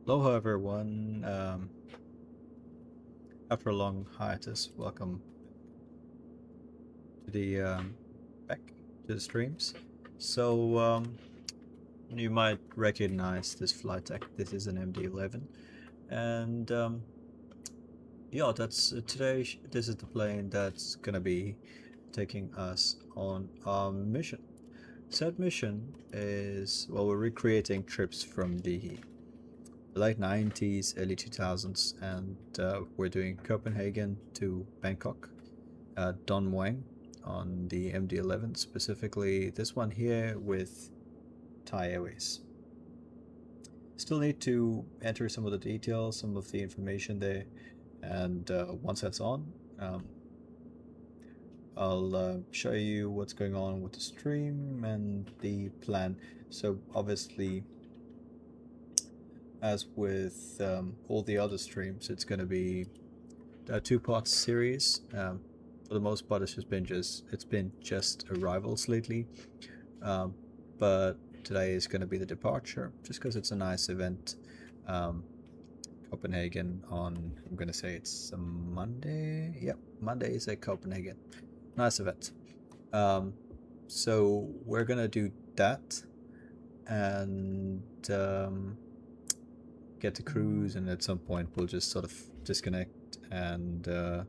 Aloha everyone. After a long hiatus, welcome to the back to the streams. So you might recognize this flight deck. This is an MD-11, and yeah, that's today. This is the plane that's gonna be taking us on a mission. Said mission is, well, we're recreating trips from the late 90s, early 2000s, and we're doing Copenhagen to Bangkok, Don Mueang on the MD-11, specifically this one here with Thai Airways. Still need to enter some of the details, some of the information there, and once that's on, I'll show you what's going on with the stream and the plan. So obviously, as with all the other streams, it's going to be a two-part series. For the most part, it's been just arrivals lately, but today is going to be the departure, just because it's a nice event. Copenhagen on, I'm going to say it's a Monday. Yep, Monday is a Copenhagen. Nice event. So we're going to do that and get to cruise, and at some point we'll just sort of disconnect, and then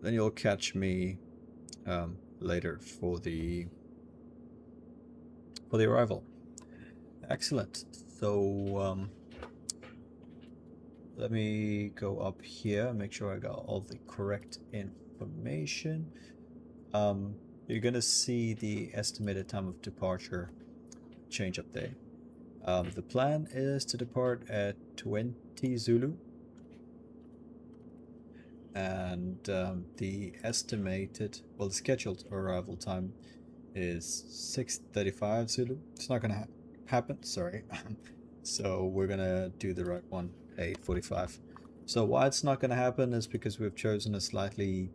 you'll catch me later for the arrival. Excellent. So let me go up here, make sure I got all the correct information. You're gonna see the estimated time of departure change up there. The plan is to depart at 20 Zulu, and the estimated, well, the scheduled arrival time is 6:35 Zulu. It's not gonna happen, sorry. So we're gonna do the right one, 8:45. So why it's not gonna happen is because we've chosen a slightly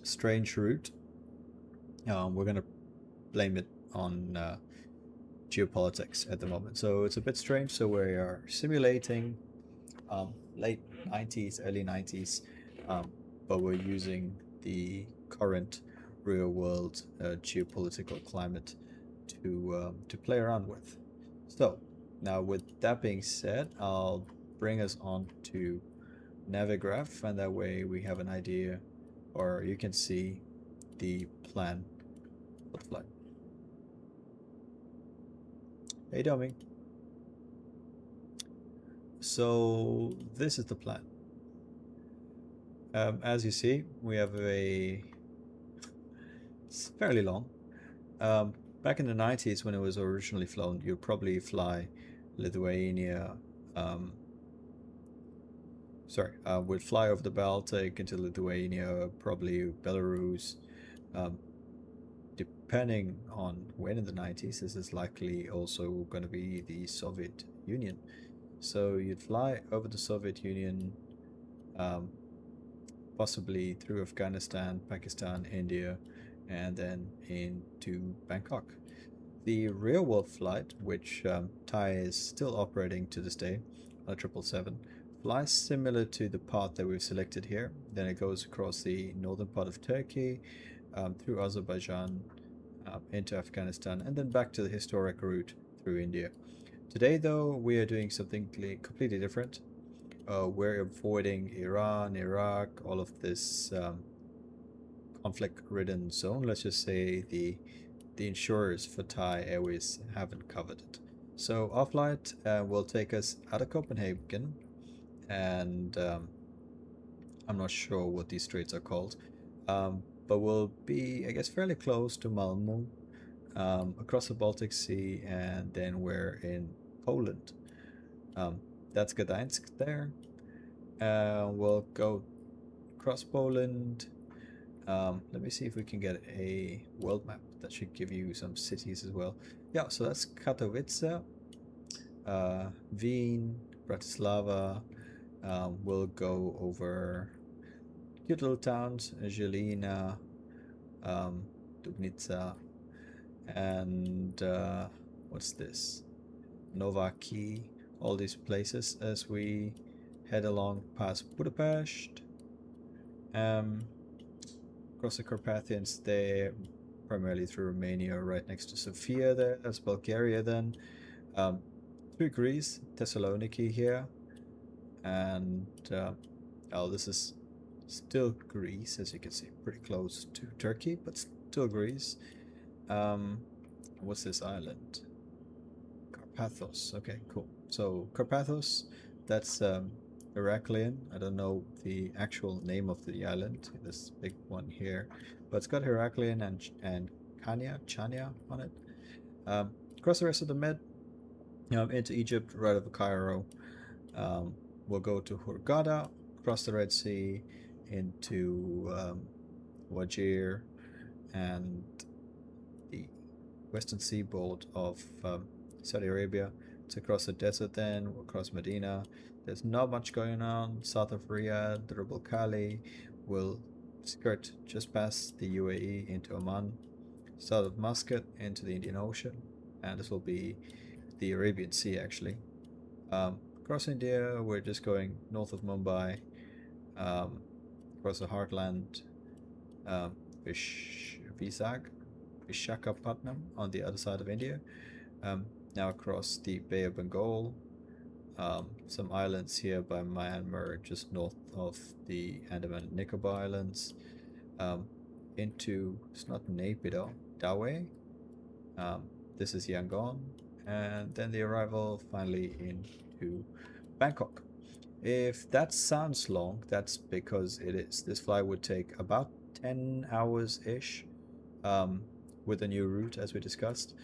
strange route. We're gonna blame it on geopolitics at the moment. So it's a bit strange. So we are simulating late 90s, early 90s, but we're using the current real world geopolitical climate to play around with. So now, with that being said, I'll bring us on to Navigraph, and that way we have an idea, or you can see the plan for the flight. Hey dummy. So this is the plan. As you see, we have it's fairly long. Back in the 90s, when it was originally flown, you'd probably fly Lithuania. We'd fly over the Baltic into Lithuania, probably Belarus. Depending on when in the 90s, this is likely also going to be the Soviet Union. So you'd fly over the Soviet Union, possibly through Afghanistan, Pakistan, India, and then into Bangkok. The real world flight, which Thai is still operating to this day, a 777, flies similar to the path that we've selected here. Then it goes across the northern part of Turkey, through Azerbaijan, into Afghanistan, and then back to the historic route through India. Today, though, we are doing something completely different. We're avoiding Iran, Iraq, all of this conflict-ridden zone. Let's just say the insurers for Thai Airways haven't covered it. So our flight will take us out of Copenhagen, and I'm not sure what these straits are called, but we'll be, I guess, fairly close to Malmö, across the Baltic Sea, and then we're in Poland. That's Gdańsk there. We'll go across Poland. Let me see if we can get a world map that should give you some cities as well. Yeah, so that's Katowice, Wien, Bratislava. We'll go over cute little towns, Žilina, Dubnica, and what's this? Novaki, all these places as we head along past Budapest. Across the Carpathians there, primarily through Romania, right next to Sofia there. That's Bulgaria then. Through Greece, Thessaloniki here. And oh, this is still Greece, as you can see, pretty close to Turkey, but still Greece. What's this island? Carpathos. Okay, cool. So Carpathos, that's Heraklion. I don't know the actual name of the island, this big one here, but it's got Heraklion and Chania on it. Across the rest of the Med, into Egypt, right over Cairo. We'll go to Hurghada, cross the Red Sea, into Wajir and the western seaboard of Saudi Arabia. It's across the desert then, we'll cross Medina. There's not much going on south of Riyadh, the Rub al Khali. We'll skirt just past the UAE into Oman, south of Muscat into the Indian Ocean, and this will be the Arabian Sea actually. Across India, we're just going north of Mumbai, across the heartland, Vishakhapatnam on the other side of India. Now across the Bay of Bengal, some islands here by Myanmar, just north of the Andaman and Nicobar Islands, into, it's not Naypyidaw, Dawei. This is Yangon, and then the arrival finally into Bangkok. If that sounds long, that's because it is. This flight would take about 10 hours-ish with the new route, as we discussed.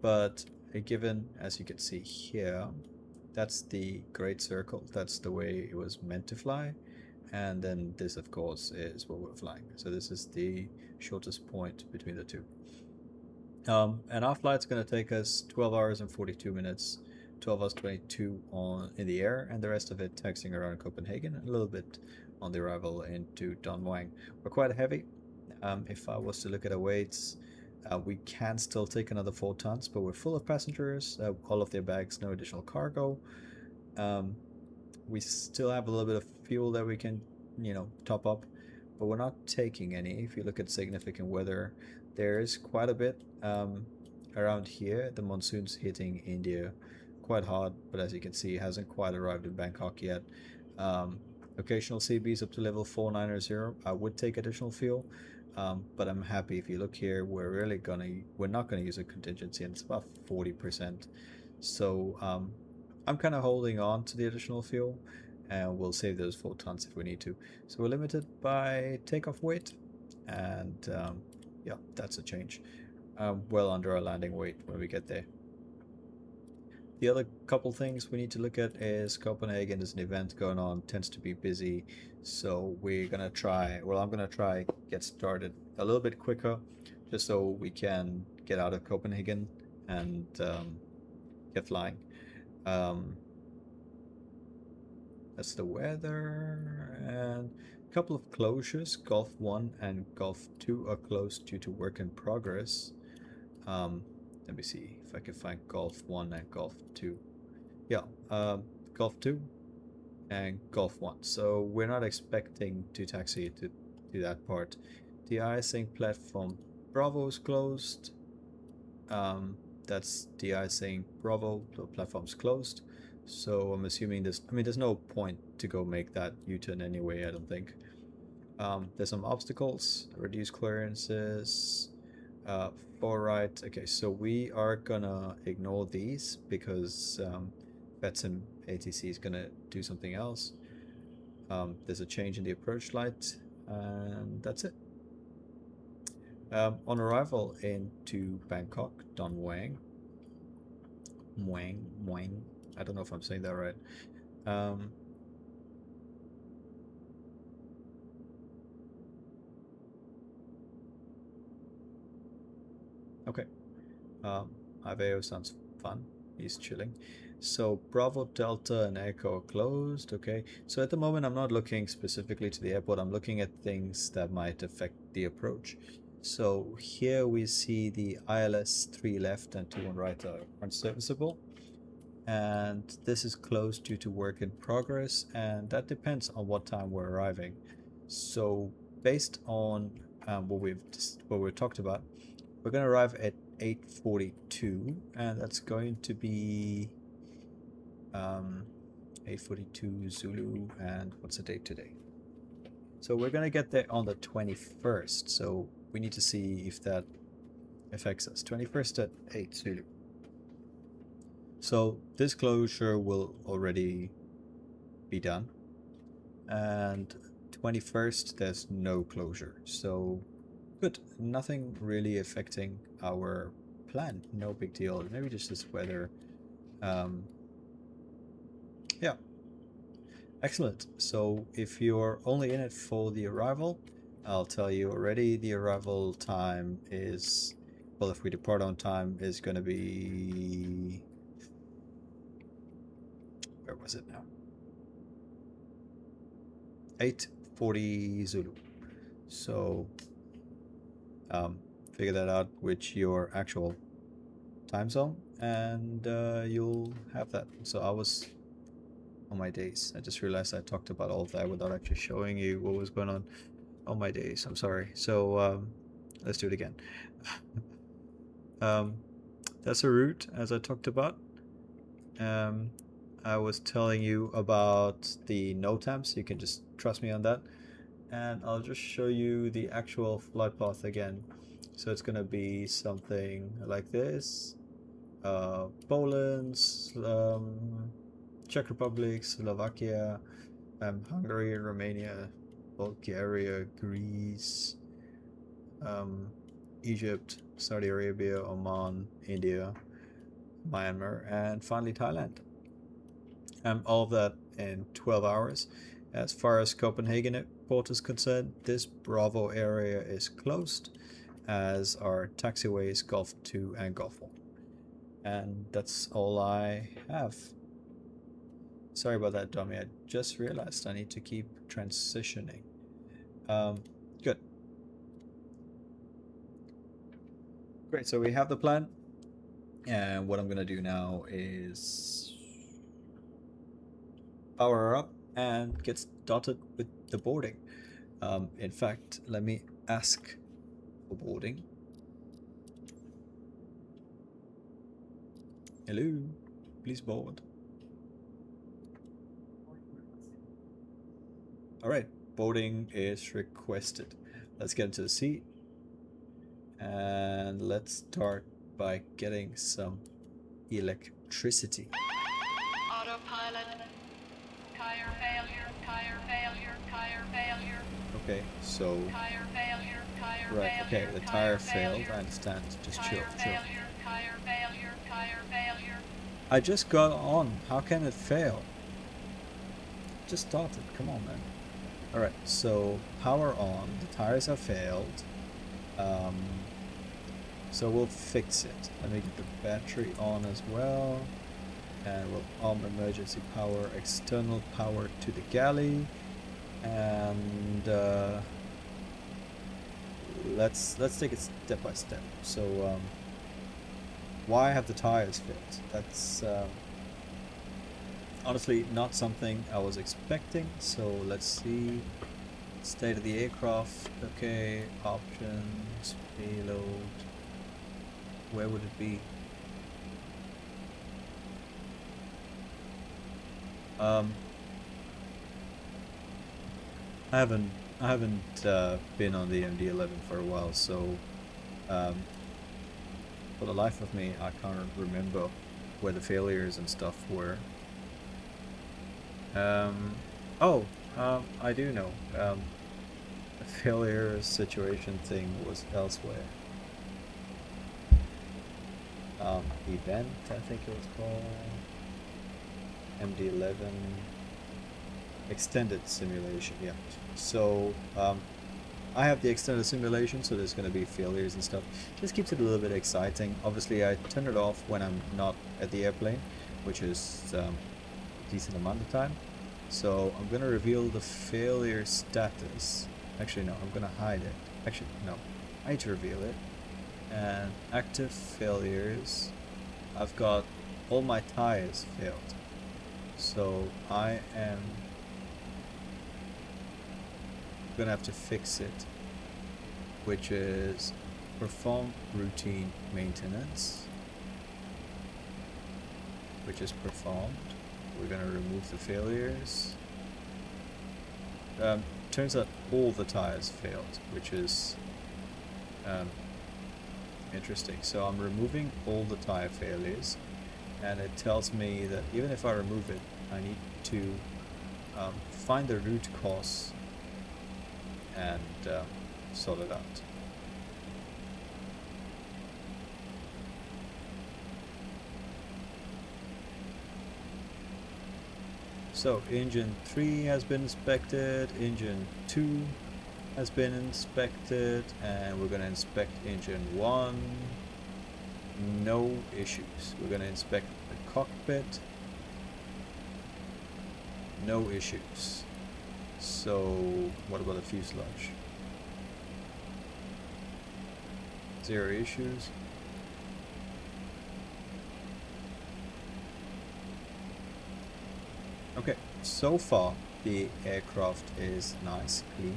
But given, as you can see here, that's the Great Circle. That's the way it was meant to fly. And then this, of course, is what we're flying. So this is the shortest point between the two. And our flight's going to take us 12 hours and 42 minutes. 12 hours 22 in the air, and the rest of it taxiing around Copenhagen, a little bit on the arrival into Don Muang. We're quite heavy. If I was to look at our weights, we can still take another 4 tons, but we're full of passengers, all of their bags, no additional cargo. We still have a little bit of fuel that we can, top up, but we're not taking any. If you look at significant weather, there is quite a bit around here. The monsoon's hitting India quite hard, but as you can see, it hasn't quite arrived in Bangkok yet. Occasional CBs up to level 490. I would take additional fuel, but I'm happy. If you look here, we're not gonna use a contingency, and it's about 40%. So I'm kind of holding on to the additional fuel, and we'll save those 4 tons if we need to. So we're limited by takeoff weight, and yeah, that's a change. Well under our landing weight when we get there. The other couple things we need to look at is Copenhagen is an event going on, tends to be busy, so I'm gonna try get started a little bit quicker, just so we can get out of Copenhagen and get flying. That's the weather, and a couple of closures. Gulf 1 and Gulf 2 are closed due to work in progress. Let me see if I can find Gulf 1 and Gulf 2. Yeah, Gulf 2 and Gulf 1. So we're not expecting to taxi to that part. The icing platform Bravo is closed. That's the icing Bravo, the platform's closed. So I'm assuming there's no point to go make that U-turn anyway, I don't think. There's some obstacles, reduced clearances, 4 right. Okay, so we are gonna ignore these because VATSIM ATC is gonna do something else. There's a change in the approach light, and that's it. On arrival into Bangkok, Don Muang, I don't know if I'm saying that right. Okay. Iveo sounds fun. He's chilling. So Bravo, Delta, and Echo are closed. Okay. So at the moment, I'm not looking specifically to the airport. I'm looking at things that might affect the approach. So here we see the ILS 3 left and 2 on right are unserviceable. and this is closed due to work in progress, and that depends on what time we're arriving. So based on what we've talked about, we're going to arrive at 8:42, and that's going to be 8:42 Zulu, and what's the date today? So we're going to get there on the 21st, so we need to see if that affects us. 21st at 8 Zulu. So this closure will already be done, and 21st there's no closure, so good. Nothing really affecting our plan. No big deal. Maybe just this weather. Yeah, excellent. So if you're only in it for the arrival, I'll tell you already, the arrival time is, well, if we depart on time, is going to be, where was it now? 8:40 Zulu. So figure that out with your actual time zone, and you'll have that. So I was on my days. I just realized I talked about all of that without actually showing you what was going on my days. I'm sorry. So let's do it again. That's a route, as I talked about. I was telling you about the NOTAMs. You can just trust me on that. And I'll just show you the actual flight path again. So it's going to be something like this. Poland, Czech Republic, Slovakia, Hungary, Romania, Bulgaria, Greece, Egypt, Saudi Arabia, Oman, India, Myanmar, and finally Thailand. All of that in 12 hours. As far as Copenhagen airport is concerned, this Bravo area is closed, as are taxiways Gulf 2 and Gulf 1. And that's all I have. Sorry about that, dummy. I just realized I need to keep transitioning. Good. Great, so we have the plan. And what I'm going to do now is power up and get started with the boarding. In fact, let me ask for boarding. Hello, please board. Alright, boarding is requested. Let's get into the seat. And let's start by getting some electricity. Autopilot. Tire failure, tire failure, tire failure. Okay, so... Tire failure, tire right, failure. okay, the tire failed, I understand. Just chill, chill. Tire failure, tire failure. I just got on. How can it fail? Just started, come on, man. Alright, so power on, the tires have failed. So we'll fix it. Let me get the battery on as well. And we'll arm emergency power, external power to the galley. And let's take it step by step. So why have the tires failed? That's honestly not something I was expecting. So let's see. State of the aircraft. Okay, options, payload. Where would it be? I haven't been on the MD-11 for a while, so for the life of me, I can't remember where the failures and stuff were. I do know. The failure situation thing was elsewhere. Event, I think it was called. MD-11 extended simulation, yeah. So I have the extended simulation, so there's going to be failures and stuff. Just keeps it a little bit exciting. Obviously I turn it off when I'm not at the airplane, which is a decent amount of time. So I'm going to reveal the failure status. Actually no, I'm going to hide it. Actually no, I need to reveal it. And active failures, I've got all my tires failed. So I am gonna have to fix it, which is perform routine maintenance, which is performed. We're gonna remove the failures. Turns out all the tires failed, which is interesting. So I'm removing all the tire failures, and it tells me that even if I remove it, I need to find the root cause and sort it out. So engine 3 has been inspected, engine 2 has been inspected, and we're going to inspect engine 1. No issues. We're going to inspect the cockpit. No issues. So what about the fuselage? 0 issues. Okay, so far the aircraft is nice, clean,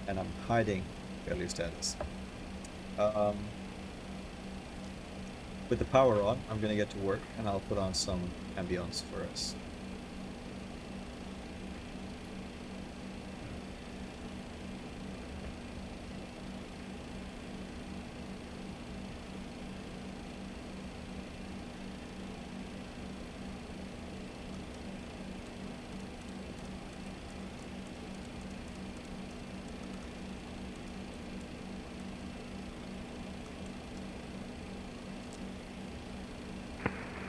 and I'm hiding failure status. With the power on, I'm gonna get to work and I'll put on some ambience for us.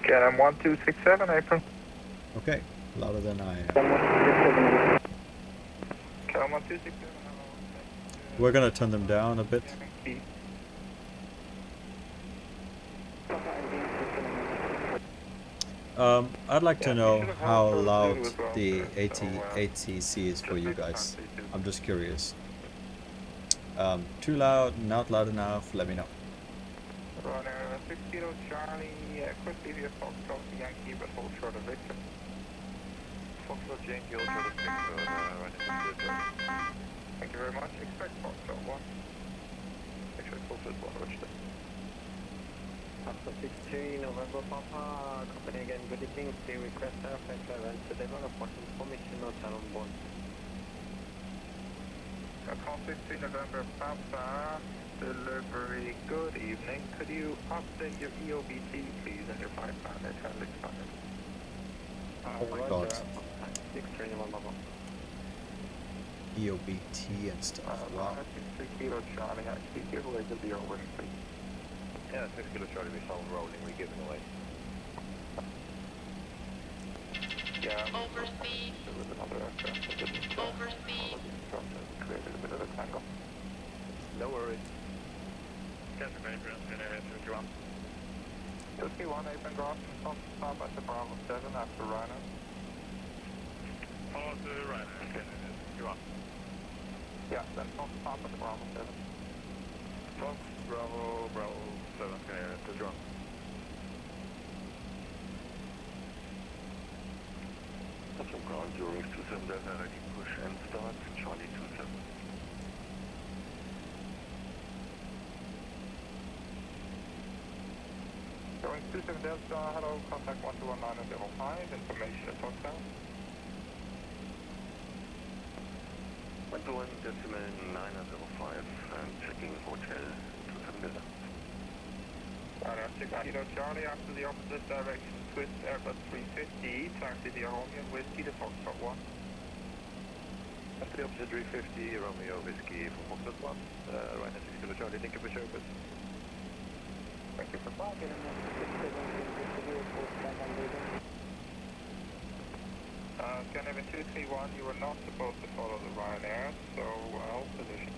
KLM 1267, April. Okay, louder than I am. KLM 1267. We're gonna turn them down a bit. I'd like to know how loud the ATC is for you guys. I'm just curious. Too loud, not loud enough, let me know. Runner 60 Charlie, quickly via Foxtrot Yankee, but hold short of Victor. Foxtrot Yankee, hold short of Victor, Thank you very much. Expect Foxtrot 1. Expect Foxtrot 1, Roger. After 63 November Papa, Copenhagen, good evening. Stay request airflight clearance to develop what information hotel on board. Call 60 November Papa, delivery, good evening. Could you update your EOBT, please, and your 5-pound traffic standard? Oh my god. 63 November Papa. EOBT and stuff, wow. 6 Kilo Charlie, actually give away the deal with please. Yeah, 6 Kilo Charlie, we sold rolling, we're giving away. Yeah. Overspeed. There was another aircraft that didn't Overspeed. created a bit of a tangle. No worries. Captain Adrian, area 221. 231, Adrian Grafton, stop at the Bravo 7 after Rhino. Follow to Rhino, okay, 221. Yeah, then stop at the Bravo 7. Fox, Bravo, 7, area 221. That's on ground, Eurowings 27, Delta, ready, push and start, Charlie 27. Going 27 Delta, hello, contact 121905, information at hotel. 121.905, I'm checking hotel 27 Delta. Right, 6 Kilo Charlie, after the opposite direction, twist Airbus 350, taxi the Aronian, Whiskey to Foxtrot 1. After the opposite 350, Romeo Whiskey from Foxtrot 1, Rhino 6 Kilo Charlie, thank you for service. Thank you for flying. Scandinavian 231, you were not supposed to follow the Ryanair, so hold position.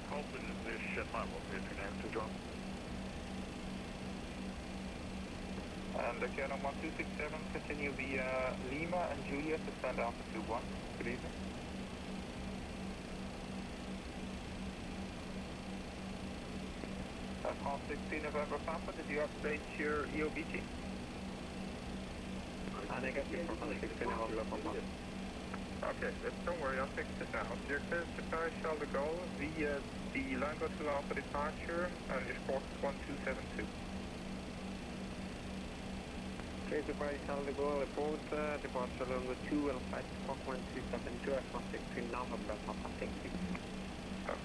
Hold position, my will be to drop. And again on 1267, continue via Lima and Juliet to stand Alpha 21. Good evening. Call 16 November Papa, did you update your EOBT? Negative from 16 November Papa. Okay, don't worry, I'll fix it now. You're clear to Paris Charles de Gaulle via the line go to Alpha departure and your sport 1272. Okay, to Paris Charles de Gaulle, report departure number 2 and flight Fox 1272 at 16 November Papa. Thank you.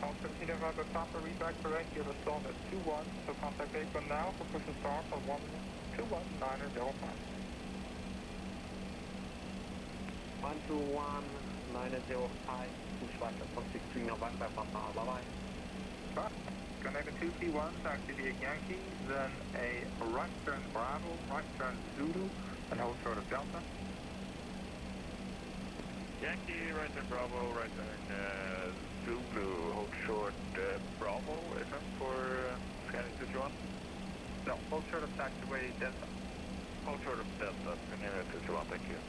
Fox 17 November Papa, read back for regular storm at 21, so contact April now for push and start on 121-905. 121-905, push back at 16 November Papa. Bye-bye. Right. Connect 2P1, taxi via Yankee, then a right turn Bravo, right turn Zulu, and hold short of Delta. Yankee, right turn Bravo, right turn Zulu, hold short Bravo, FM for scanning 221. No, hold short of taxiway Delta. Hold short of Delta, scanning 221, thank you.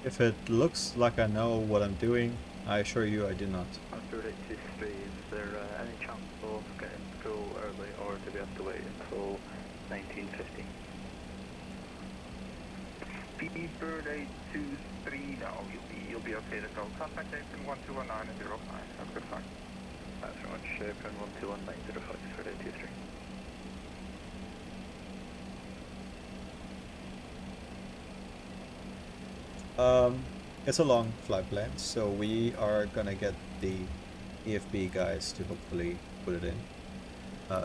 If it looks like I know what I'm doing, I assure you I do not. After 83, is there any chance of getting to go early, or do we have to wait until 1950? Speedbird 823, no, you'll be okay to go. Contact Jason 1219 and 05. Have a good flight. Thanks very much, pin 121905 for 83. It's a long flight plan, so we are gonna get the EFB guys to hopefully put it in.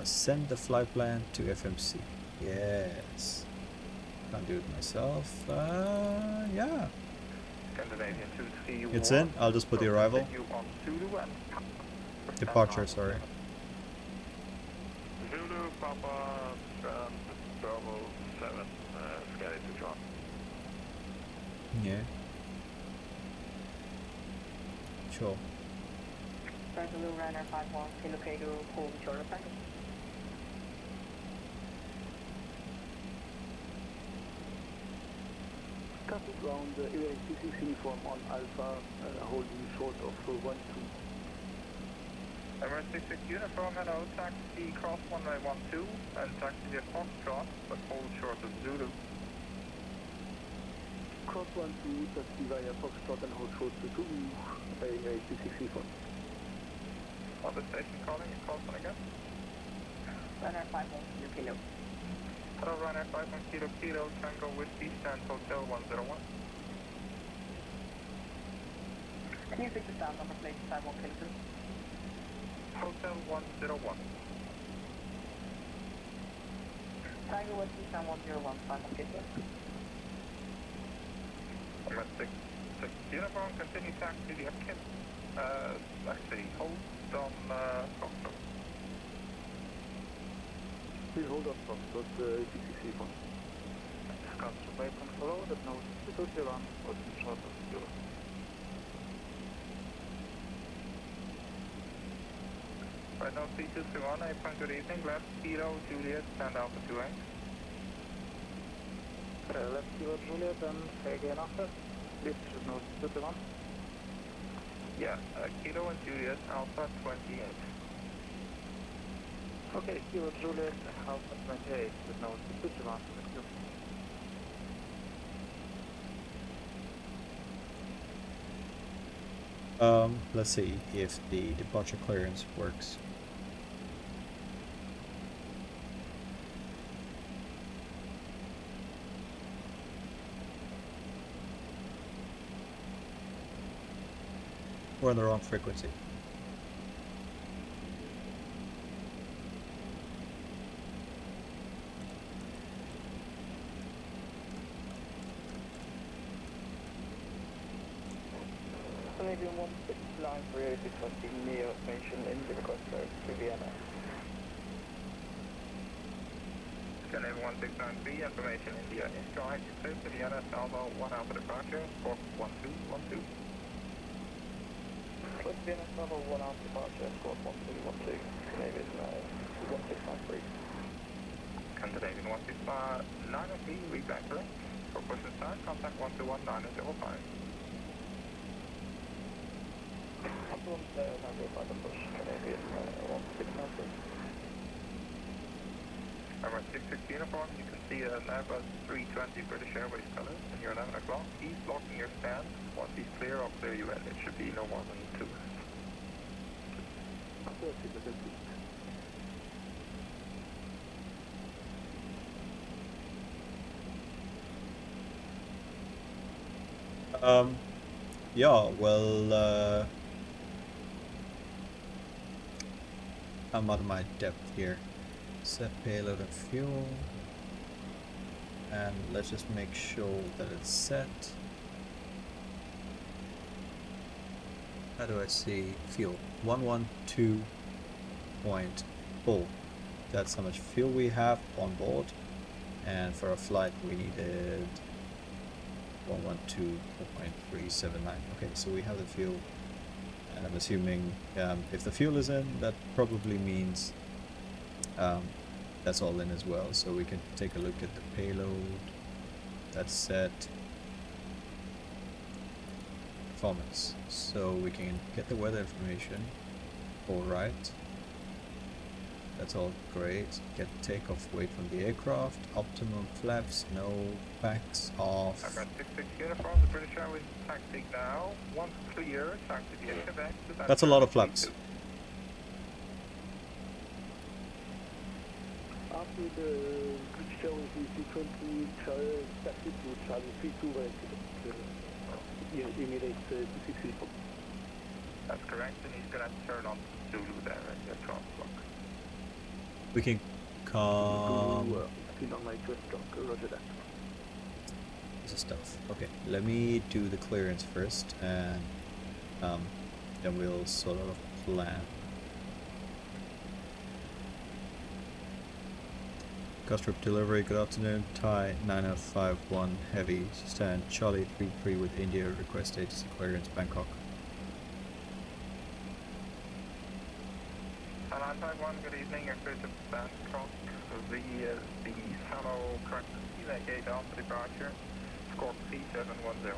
Send the flight plan to FMC. Yes. Can't do it myself. Yeah. Scandinavian 231. It's in. I'll just put the arrival. Continue on Zulu and Departure, sorry. Zulu, Papa, Strand, Bravo 7, Scally to John. Yeah. Sure. Zulu runner 51, Kilo Kilo, home short of time. Copy ground, AICC uniform on Alpha, holding short of 12. Emirates 66 uniform, hello, taxi cross 1912 and taxi via Foxtrot, but hold short of Zulu. Cross 12, taxi via Foxtrot and hold short to 2, AICC uniform. Other station calling, you call one again. Runner 51, Kilo Kilo. Hello, runner 51 Kilo Kilo, Tango Whiskey, stand Hotel 101. Can you pick the sound number plate 51 Kilo Kilo? Hotel 101. Tiger Whiskey, sound 101, 51 Kilo Kilo. Emirates 66 uniform, continue taxi via Kip. Actually, hold on Foxtrot. Please hold on Foxtrot, AICC uniform. Scott, wait and follow, that note, to run, or short of Zulu. Right now, 3231, 8 point, good evening, left, Kilo, Juliet, stand Alpha 28. Left Kilo Juliet and again after. This should note 221. Yeah, Kilo and Juliet, Alpha 28. Okay, Kilo Juliet, Alpha 28, with note 221. Let's see if the departure clearance works. We're on the wrong frequency. Canadian 16 line for 8620 Neo mentioned in the request to Vienna. Canadian 1693, information India, strike, clear to Vienna, Salvo, 1 Alpha departure, Squawk 1212. With Vienna Salvo 1 Alpha departure, Squawk 1212, Canadian 1693. Canadian 165, 903, read back correct. For push and start, contact 121905. Upland number 5 approach, Canadian 1600. Alright, 66 uniform, you can see an Airbus 320 British Airways colors, and you're 11 o'clock. He's blocking your stand. Once he's clear, I'll clear you in. It should be no more than 2. Yeah, well, I'm out of my depth here. Set payload and fuel. And let's just make sure that it's set. How do I see fuel? 112.4. That's how much fuel we have on board. And for a flight we needed 112.379. Okay, so we have the fuel. And I'm assuming if the fuel is in, that probably means that's all in as well. So we can take a look at the payload. That's set. Performance. So we can get the weather information. Alright. That's all great. Get takeoff weight from the aircraft. Optimum flaps, no backs off. I've got 66 uniform, the British Airways taxi now. Once clear, taxi to Quebec. That's a lot of flaps. After the British Airways VC-20 taxi to Charlie 32 emulate the 60. That's correct, and he's going to turn on Zulu there at your 12 o'clock. We can come. Still on my first dock, roger that. This is stuff. Okay, let me do the clearance first, and then we'll sort of plan. Costrip delivery, good afternoon. Thai 9051 heavy, stand Charlie 33 with India, request status clearance Bangkok. Thailand Taiwan, good evening, you're clear to Bangkok. The Sano correct gate out for departure, score C710.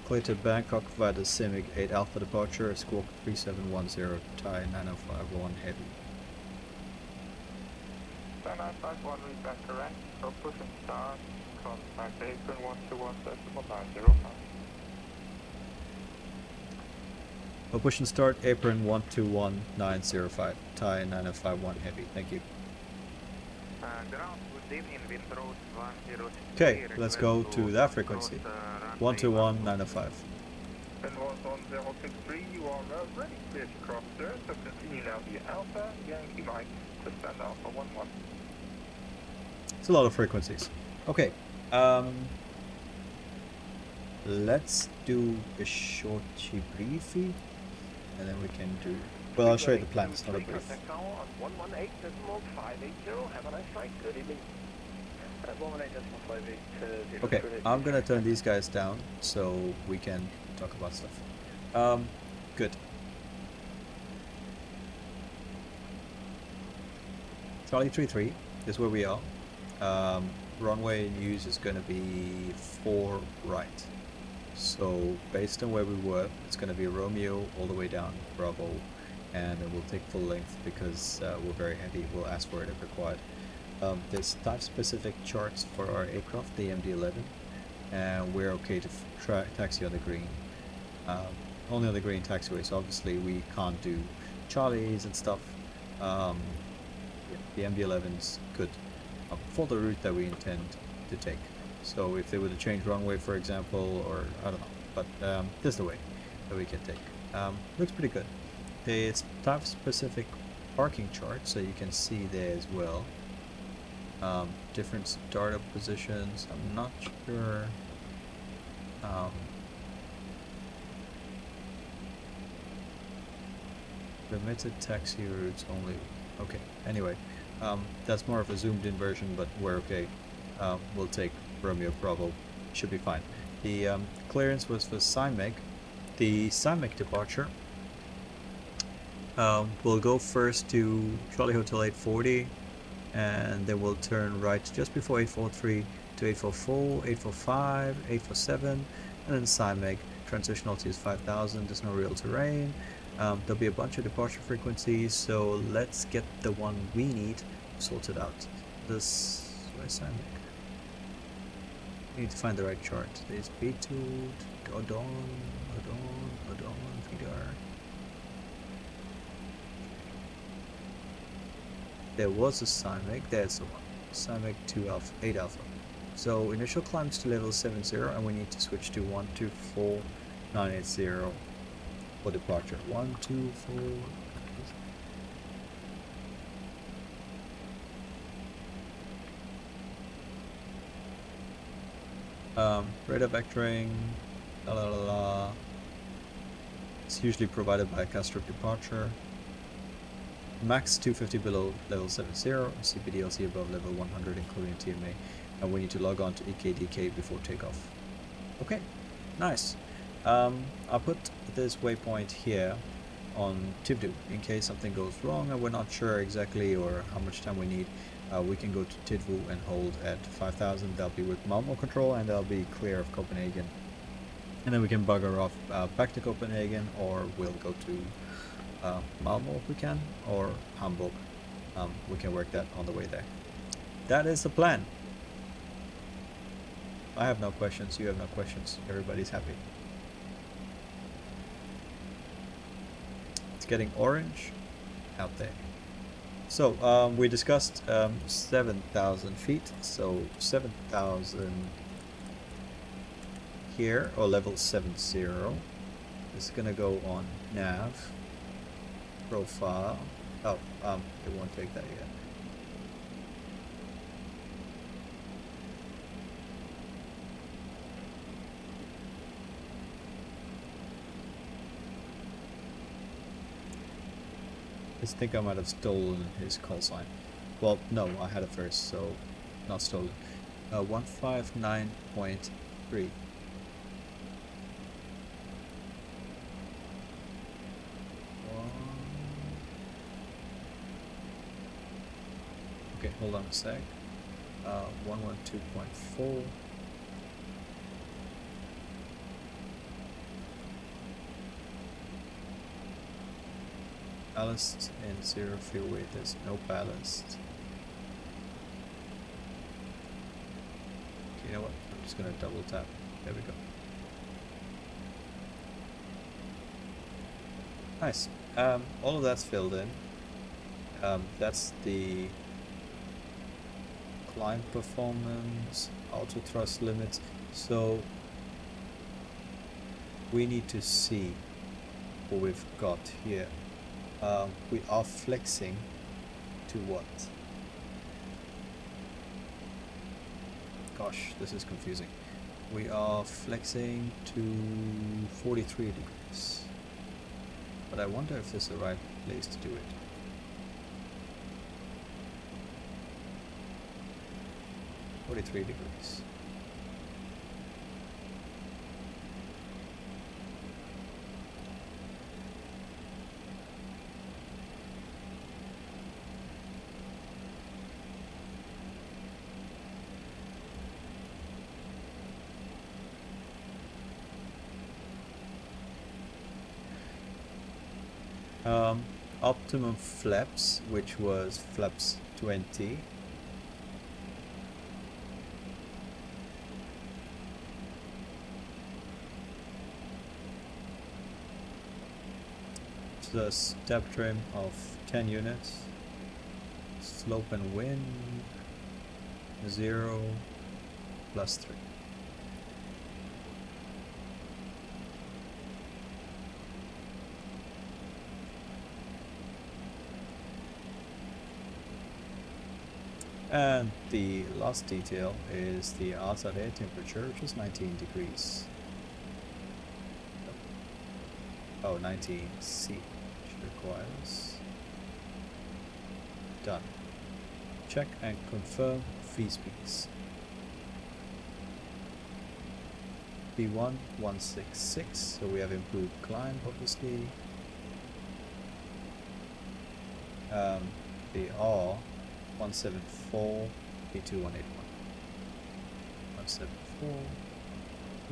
Clear to Bangkok via the CIMIC 8 Alpha departure, squawk 3710, Thai 9051 heavy. Thailand Taiwan, read back correct, so push and start, contact apron 121.905. Push and start, apron 121905, Thai 9051 heavy, thank you. Okay, let's go to that frequency, 121905. And 11063, you are ready clear to cross, sir, so continue now via Alpha, Yankee Mike, to stand Alpha 11. It's a lot of frequencies. Okay, let's do a short debriefing, and then we can do. Well, I'll show you the plans, not a brief. On 118.580, have a nice flight, good evening. 118.580. Okay, I'm gonna turn these guys down so we can talk about stuff. Good. Charlie 33 is where we are. Runway news is gonna be 4 right. So based on where we were, it's gonna be Romeo all the way down, Bravo, and then we'll take full length because we're very heavy. We'll ask for it if required. There's type-specific charts for our aircraft, the MD-11, and we're okay to taxi on the green. Only on the green taxiways. Obviously, we can't do Charlies and stuff. The MD-11's good for the route that we intend to take. So if they were to change runway, for example, or I don't know, but this is the way that we can take. Looks pretty good. It's type-specific parking chart, so you can see there as well. Different startup positions. I'm not sure. Permitted taxi routes only. Okay. Anyway, that's more of a zoomed-in version, but we're okay. We'll take Romeo Bravo. Should be fine. The clearance was for CIMIC. The CIMIC departure. We'll go first to Charlie Hotel 840. And then we'll turn right just before 843 to 844, 845, 847, and then CIMEG. Transition altitude is 5000, there's no real terrain. There'll be a bunch of departure frequencies, so let's get the one we need sorted out. Where's CIMEG? We need to find the right chart. There's B2, Odon, Vidar. There was a CIMEG, there's the one. CIMEG 2 alpha, 8 alpha. So initial climbs to level 70 and we need to switch to 124980 for departure. 124. Radar vectoring, la la la la. It's usually provided by Castro departure. Max 250 below level 70, CPDLC above level 100 including TMA, and we need to log on to EKDK before takeoff. Okay, nice. I'll put this waypoint here on TFDI in case something goes wrong and we're not sure exactly or how much time we need. We can go to TFDI and hold at 5000. That'll be with Malmo control and that'll be clear of Copenhagen. And then we can bugger off back to Copenhagen, or we'll go to Malmo if we can, or Hamburg. We can work that on the way there. That is the plan. I have no questions, you have no questions, everybody's happy. It's getting orange out there. So we discussed 7,000 feet, so 7,000 here, or level 70. This is gonna go on nav profile. Oh, it won't take that yet. I think I might have stolen his call sign. Well, no, I had it first, so not stolen. 159.3. Okay, hold on a sec. 112.4. Ballast and zero fuel weight. There's no ballast. Okay, you know what? I'm just gonna double tap. There we go. Nice. All of that's filled in. That's the climb performance, auto thrust limits. So we need to see what we've got here. We are flexing to what? Gosh, this is confusing. We are flexing to 43 degrees. But I wonder if this is the right place to do it. 43 degrees. Optimum flaps, which was flaps 20. The step trim of 10 units. Slope and wind 0 plus 3. And the last detail is the outside air temperature, which is 19 degrees. Oh, 19 C, which requires. Done. Check and confirm free speeds. B1 166, so we have improved climb obviously. The R 174, B2 181. 174,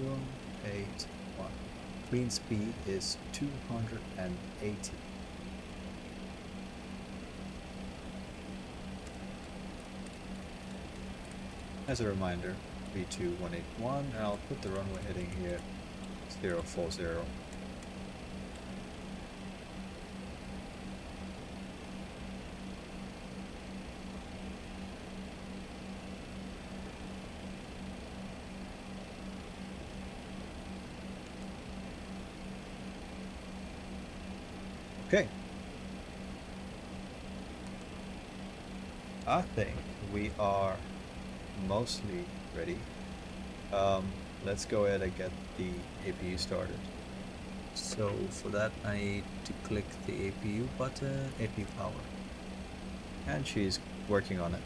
181. Clean speed is 280. As a reminder, V2181, and I'll put the runway heading here, 040. Okay. I think we are mostly ready. Let's go ahead and get the APU started. So for that I need to click the APU button, APU power. And she's working on it.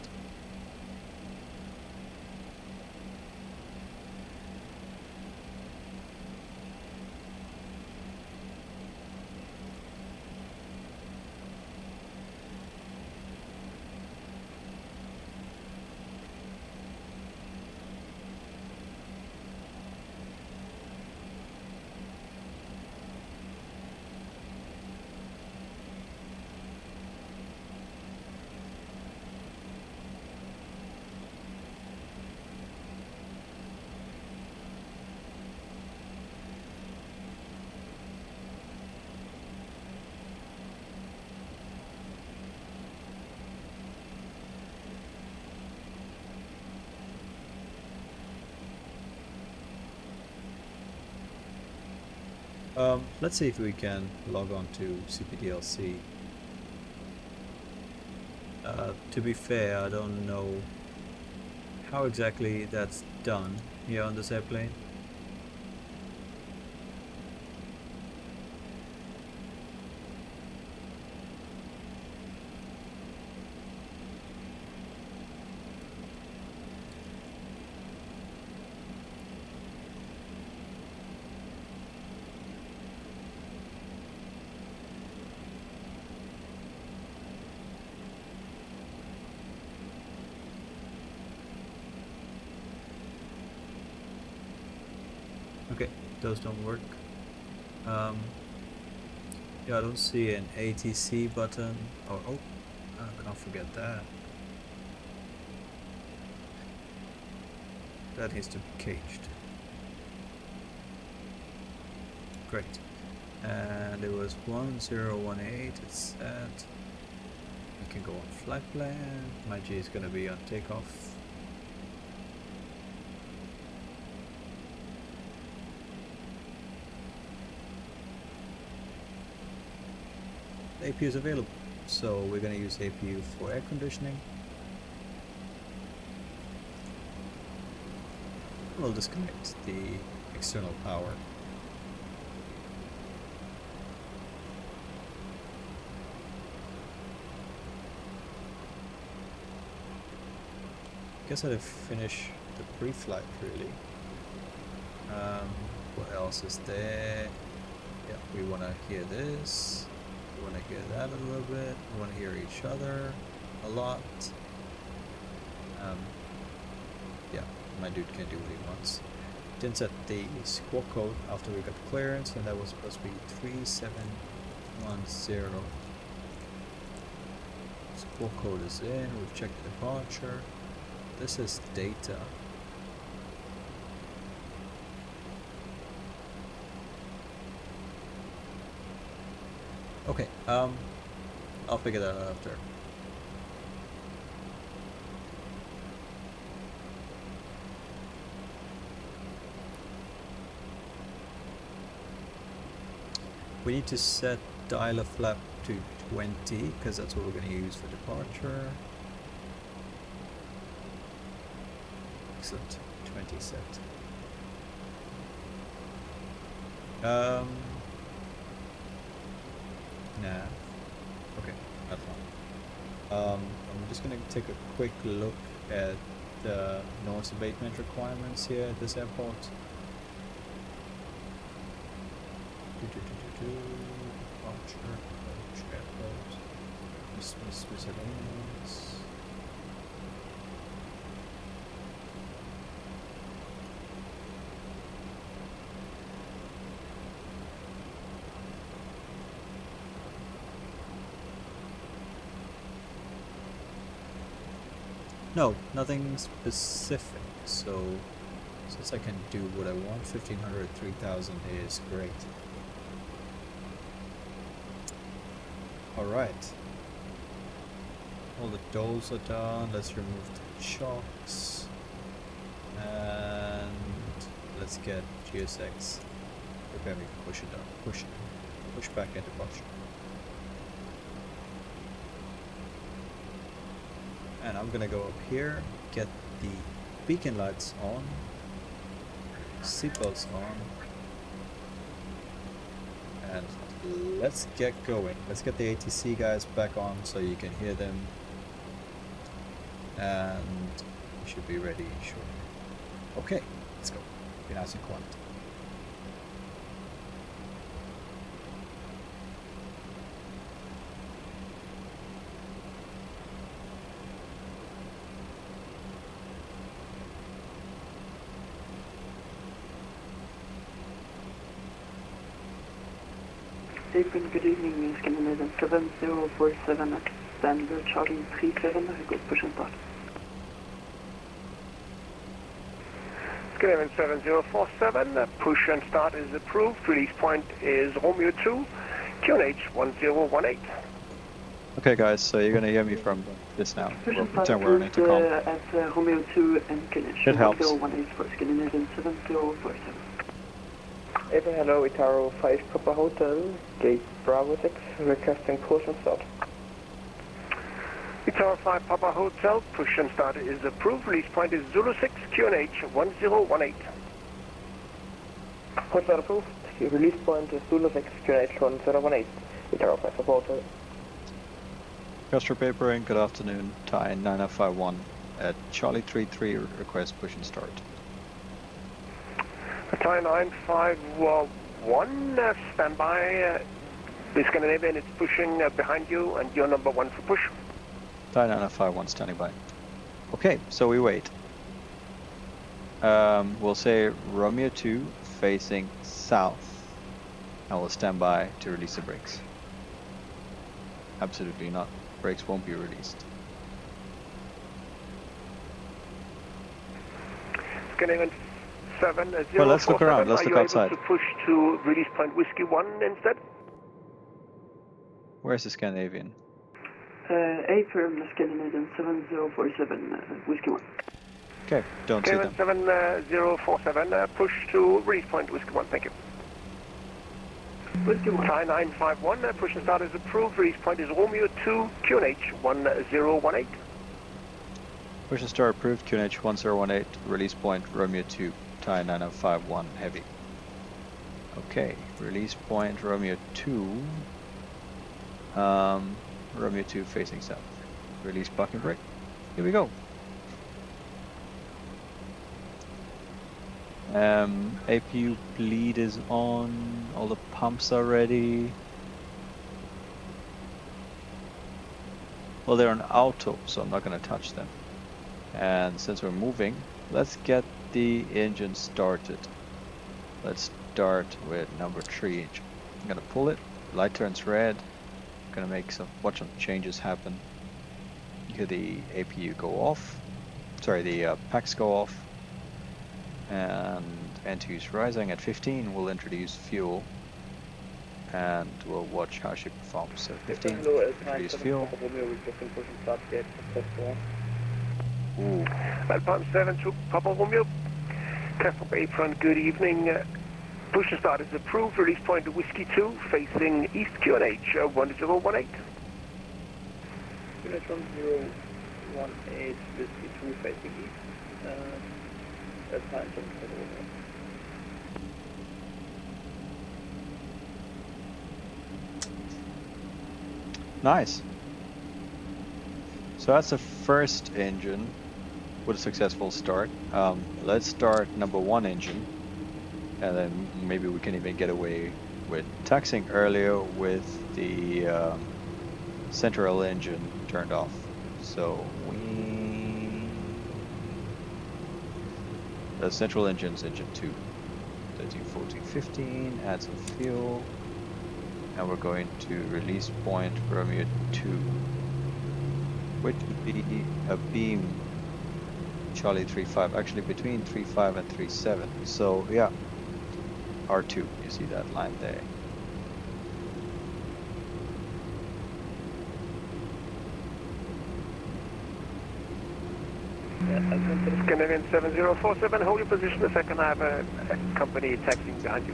Let's see if we can log on to CPDLC. To be fair, I don't know how exactly that's done here on this airplane. Okay, those don't work. Yeah, I don't see an ATC button. Oh, I can't forget that. That needs to be caged. Great. And it was 1018, it's set. We can go on flight plan. My G is gonna be on takeoff. APU is available, so we're going to use APU for air conditioning. We'll disconnect the external power. Guess I'd finish the pre-flight really. What else is there? Yeah, we want to hear this. We want to hear that a little bit. We want to hear each other a lot. Yeah, my dude can do what he wants. Didn't set the squawk code after we got clearance, and that was supposed to be 3710. Squawk code is in. We've checked the departure. This is data. Okay, I'll figure that out after. We need to set dial a flap to 20 because that's what we're going to use for departure. Excellent, 20 set. Nah. Okay, that's fine. I'm just gonna take a quick look at the noise abatement requirements here at this airport. Departure, approach, airport, miscellaneous. No, nothing specific. So since I can do what I want, 1500, 3000 is great. Alright. All the doors are done. Let's remove the chocks. And let's get GSX. Prepare me to push it down. Push back into position. And I'm gonna go up here, get the beacon lights on, seatbelts on, and let's get going. Let's get the ATC guys back on so you can hear them, and we should be ready shortly. Okay, let's go. Be nice and quiet. Good evening, Scandinavian 7047 at Standard Charlie 37, go push and start. Scandinavian 7047, push and start is approved. Release point is Romeo 2, QNH 1018. Okay guys, so you're gonna hear me from this now. Push We'll and start pretend we're on approved intercom. at Romeo 2 and QNH It helps. 1018 for Scandinavian 7047. Eva, hello, Itaro 5 Papa Hotel, gate Bravo 6, requesting push and start. Tower 5 Papa Hotel, push and start is approved. Release point is Zulu 6, QNH 1018. Push start approved. Release point is Zulu 6, QNH 1018. Itaro 5 Papa Hotel. Custer papering, good afternoon. Thai 9051 at Charlie 33, request push and start. Thai 951, stand by. The Scandinavian is pushing behind you, and you're number 1 for push. Thai 9051 standing by. Okay, so we wait. We'll say Romeo 2 facing south. And we'll stand by to release the brakes. Absolutely not. Brakes won't be released. Scandinavian 7047. Well, let's look around. Let's look outside. Are you able to push to release point Whiskey 1 instead? Where's the Scandinavian? A firm Scandinavian 7047, Whiskey 1. Okay, don't see them. Scandinavian 7047, push to release point Whiskey 1, thank you. Whiskey 1. Thai 951, push and start is approved. Release point is Romeo 2, QNH 1018. Push and start approved, QNH 1018, release point Romeo 2, Thai 9051 heavy. Okay, release point Romeo 2, Romeo 2 facing south. Release parking brake, here we go. APU bleed is on, all the pumps are ready. Well, they're on auto, so I'm not going to touch them. And since we're moving, let's get the engine started. Let's start with number 3 engine. I'm going to pull it, light turns red. I'm going to make watch some changes happen. You hear the APU go off. Sorry, the packs go off. And NTU is rising at 15. We'll introduce fuel. And we'll watch how she performs. So 15, introduce fuel. Ooh. Alpine 7 to Papa Romeo. Castle Apron, good evening. Push and start is approved. Release point to Whiskey 2, facing East QNH 1018. QNH 1018, Whiskey 2 facing east. Alpine 7 Papa Romeo. Nice. So that's the first engine with a successful start. Let's start number 1 engine, and then maybe we can even get away with taxiing earlier with the central engine turned off. So the central engine's engine 2. 13, 14, 15, add some fuel, and we're going to release point Romeo 2. Which would be a beam Charlie 35, actually between 35 and 37. So yeah, R2, you see that line there. Scandinavian 7047, hold your position a second. I have a company taxiing behind you.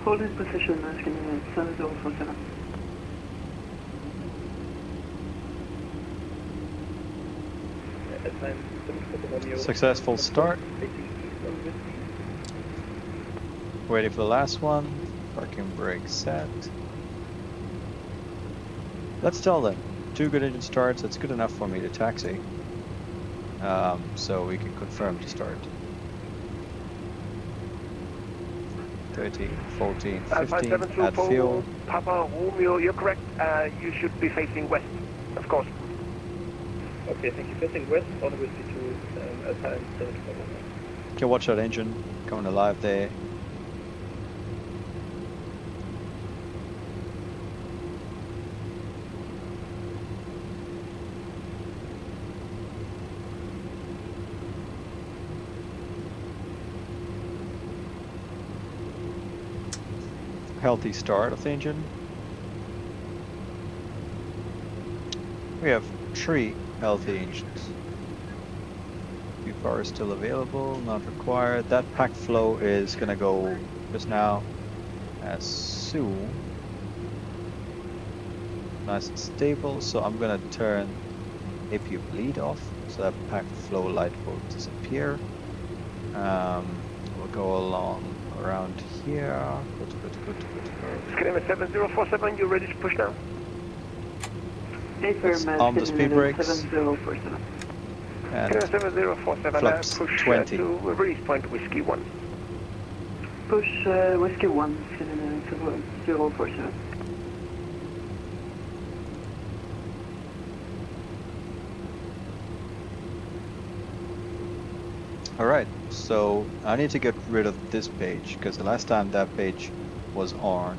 Hold his position, Scandinavian 7047. Successful start. Waiting for the last one. Parking brake set. Let's tell them. 2 good engine starts, that's good enough for me to taxi. So we can confirm to start. 13, 14, 15, add fuel. Papa Romeo, you're correct. You should be facing west, of course. Okay, thank you. Facing west on whiskey to Alpine 74. Can watch that engine going alive there. Healthy start of the engine. We have 3 healthy engines. Few power is still available, not required. That pack flow is gonna go just now as soon. Nice and stable, so I'm gonna turn APU bleed off, so that pack flow light will disappear. We'll go along around here. Good. Scandinavian 7047, you ready to push now? On the speed brakes. 7047. And Scandinavian 7047, flaps push 20. to release point whiskey 1. Push whiskey 1, Scandinavian 7047. Alright, so I need to get rid of this page, because the last time that page was on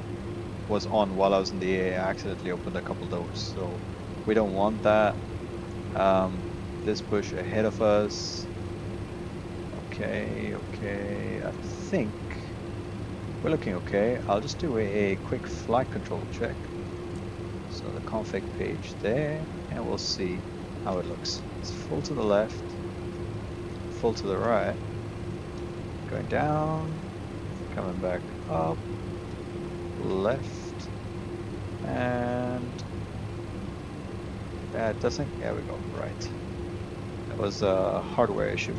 while I was in the air, I accidentally opened a couple doors, so we don't want that. This push ahead of us. Okay, I think we're looking okay. I'll just do a quick flight control check. So the config page there, and we'll see how it looks. It's full to the left, full to the right, going down, coming back up, left, and that doesn't, there we go, right. That was a hardware issue.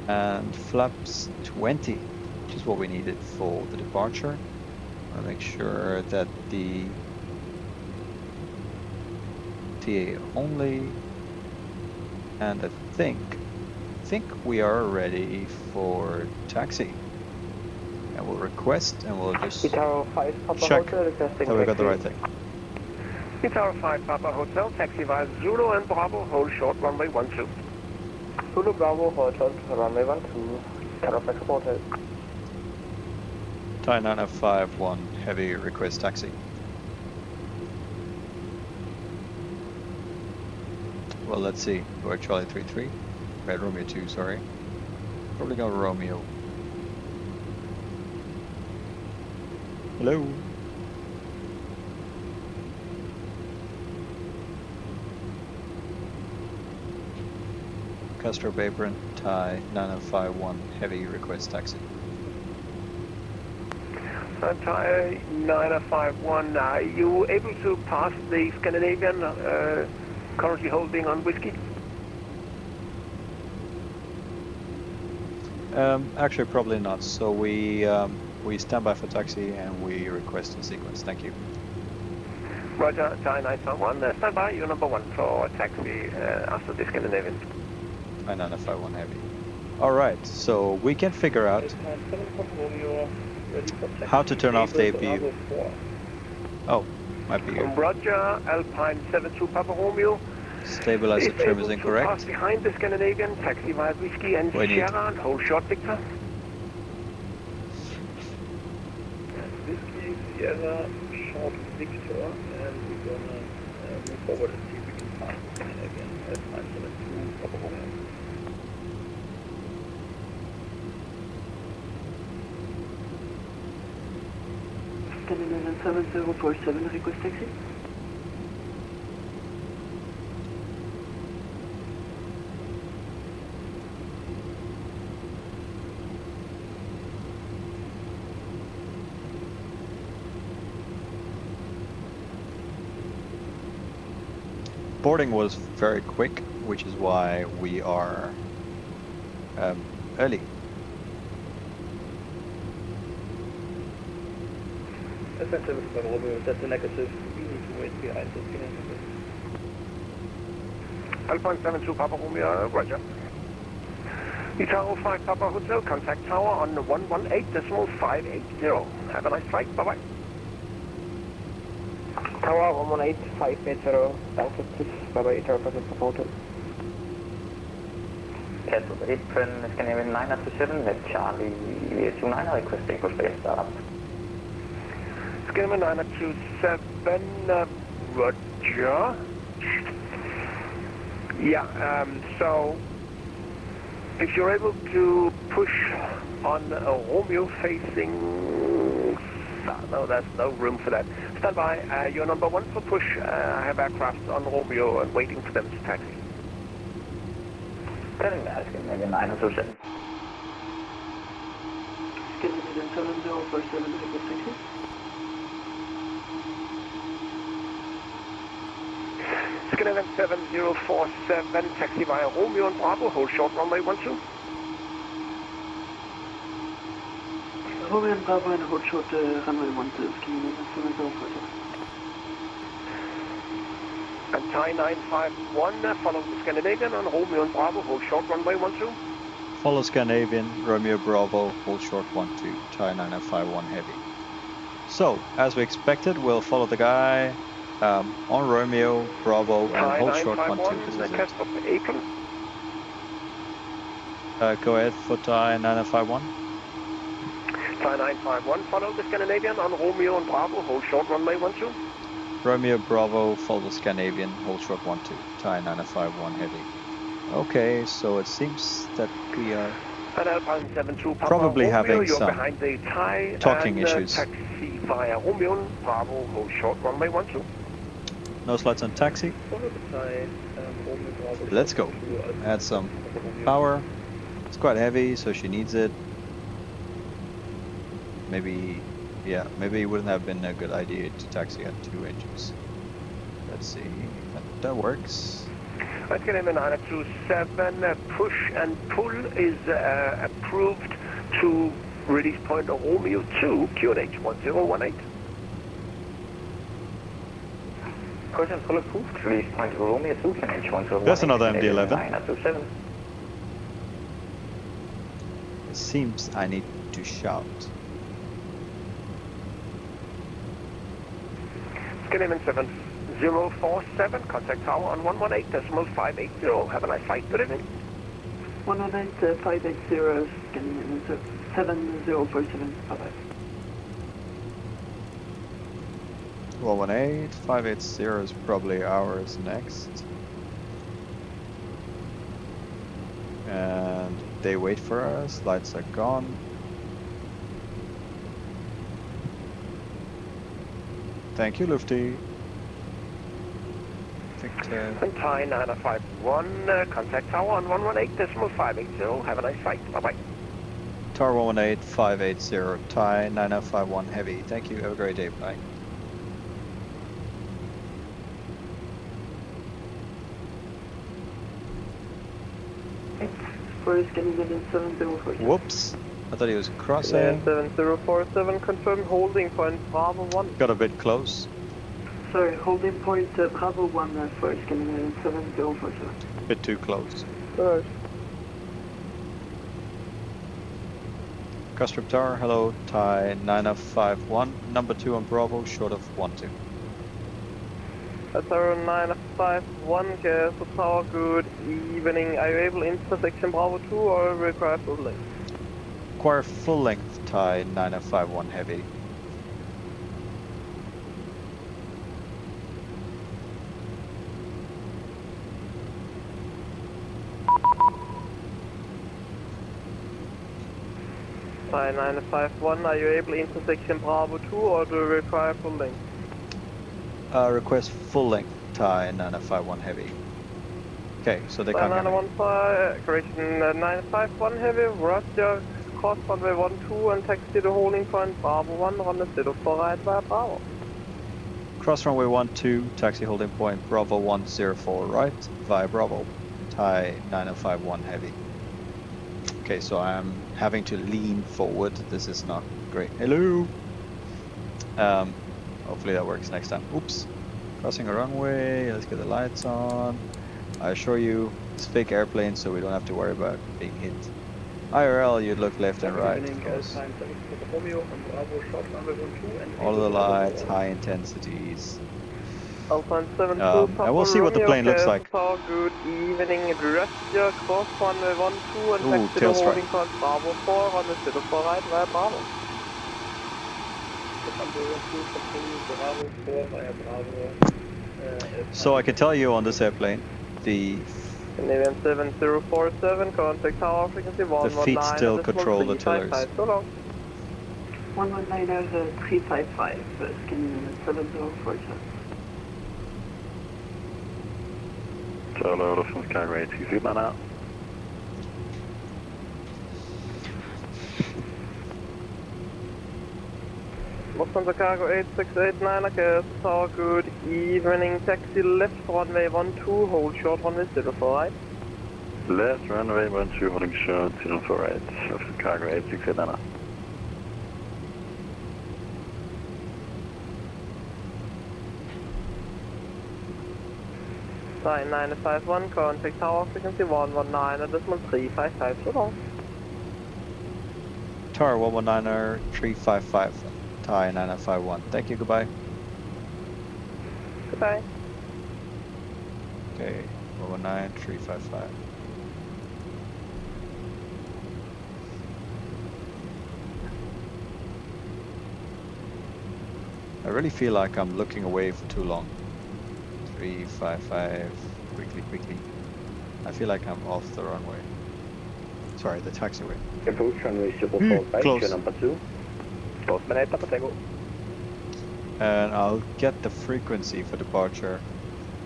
And flaps 20, which is what we needed for the departure. I'll make sure that the TA only, and I think we are ready for taxi. And we'll request, and we'll just Itaro 5 Papa check Hotel requesting that we got the right taxi. thing. Itaro 5 Papa Hotel, taxi via Zulu and Bravo, hold short runway 12. Zulu Bravo Hotel to runway 12. Itaro 5 Papa Hotel. Thai 951 heavy request taxi. Well, let's see. We're Charlie 33. Red Romeo 2, sorry. Probably go Romeo. Hello? Castro Apron, Thai 9051 heavy request taxi. Thai 9051, are you able to pass the Scandinavian currently holding on whiskey? Actually, probably not. So we stand by for taxi and we request in sequence. Thank you. Roger, Thai 951, stand by, you're number 1 for taxi after the Scandinavian. Thai 951 heavy. All right. So we can figure out how to turn off the APU. Oh, might be here. Roger, Alpine 72 Papa Romeo. Stabilizer trim is Pass incorrect. behind the Scandinavian, taxi via whiskey and We need- Sierra and hold short Victor. Whiskey Sierra short Victor, and we're gonna move forward and see if we can Copenhagen, F972, Papa Romeo. Scandinavian 7047, request taxi. Boarding was very quick, which is why we are early. F972, Papa Romeo, that's a negative. We need to wait behind the screen. Alpha 72 Papa Romeo, roger. Itaro 5 Papa Hotel, contact tower on 118.580. Have a nice flight, bye-bye. Tower 118.580, Alpha 6, bye-bye, Itaro 5 Papa Hotel. Castle 8, Scandinavian 927 with Charlie 29, requesting for space startup. Scandinavian 927, roger. Yeah, so if you're able to push on Romeo facing... No, there's no room for that. Stand by. You're number 1 for push. I have aircraft on Romeo and waiting for them to taxi. Turning back, Scandinavian 927. Scandinavian 7047, request taxi. Scandinavian 7047, taxi via Romeo and Bravo. Hold short runway 12. Romeo and Bravo and hold short runway 12, Scandinavian 7047. And Thai 951, follow the Scandinavian on Romeo and Bravo. Hold short runway 12. Follow Scandinavian, Romeo Bravo, hold short 12, Thai 951 heavy. So, as we expected, we'll follow the guy on Romeo Bravo and Thai hold short 12. 951, This is cast of April. it. Go ahead for Thai 951. Thai 951, follow the Scandinavian on Romeo and Bravo. Hold short runway 12. Romeo Bravo, follow Scandinavian, hold short 12, Thai 951 heavy. Okay, so it seems that we are And Alpine 72 Papa probably Romeo, having you're some behind the Thai talking and, issues. Taxi via Romeo and Bravo. Hold short runway 12. No slots on taxi. Follow the Thai, Romeo Bravo. Let's go. Add some power. It's quite heavy, so she needs it. Maybe, yeah, maybe it wouldn't have been a good idea to taxi at 2 engines. Let's see, that works. Scandinavian 927, push and pull is approved to release point of Romeo 2, QNH 1018. Push and pull approved, release point of Romeo 2, QNH 1018. There's another MD-11. 927. It seems I need to shout. Scandinavian 7047, contact tower on 118.580. Have a nice flight. Good evening. 118.580, Scandinavian 7047, bye-bye. 118, 580 is probably ours next. And they wait for us, lights are gone. Thank you, Lufty. Victor. And Thai 951, contact tower on 118.580. Have a nice flight. Bye-bye. Tar 118, 580, Thai 9051 heavy. Thank you, have a great day, bye. For Scandinavian 7047. Whoops, I thought he was crossing. 7047, confirm holding point Bravo 1. Got a bit close. Sorry, holding point Bravo 1 for Scandinavian 7047. Bit too close. Alright. Custrip Tower, hello, Thai 9051, number 2 on Bravo, short of 12. That's our 951, Castle Tower, good evening. Are you able to intersection Bravo 2 or require full length? Require full length Thai 9051 heavy. Thai 951, are you able intersection Bravo 2 or do you require full length? Request full length Thai 951 heavy. Okay, so they Thai can't hear me. 915, correction, 951 heavy, roger, cross runway 12 and taxi to holding point Bravo 1, run the 04 right via Bravo. Cross runway 12, taxi holding point Bravo 104 right via Bravo, Thai 9051 heavy. Okay, so I'm having to lean forward. This is not great. Hello. Hopefully that works next time. Oops. Crossing a runway. Let's get the lights on. I assure you, it's fake airplane, so we don't have to worry about being hit. IRL, you look left and right, of course. All of the lights, high intensities. Alpine 72, And we'll see what the plane looks like. Good evening, roger, cross runway 12 and Ooh, taxi to tail strike. holding point Bravo 4, run the 04 right via Bravo. So I can tell you on this airplane, the Canadian 7047, contact tower frequency 119. feet still control the tillers. So long. 119 355, Scandinavian 7047. Solo Lufthansa cargo 860 man out. Lufthansa cargo 8689, okay, tower, good evening, taxi left runway 12, hold short runway 04 right. Left runway 12 holding short 04 right. Lufthansa cargo 860 man out. Thai 951, contact tower frequency 119.355, so long. Tower 119er 355, Thai 9051. Thank you, goodbye. Goodbye. Okay, 119 355. I really feel like I'm looking away for too long. 355, quickly. I feel like I'm off the runway. Sorry, the taxiway. Approach runway 04 right, close. number 2. Close minute, Tapatango. And I'll get the frequency for departure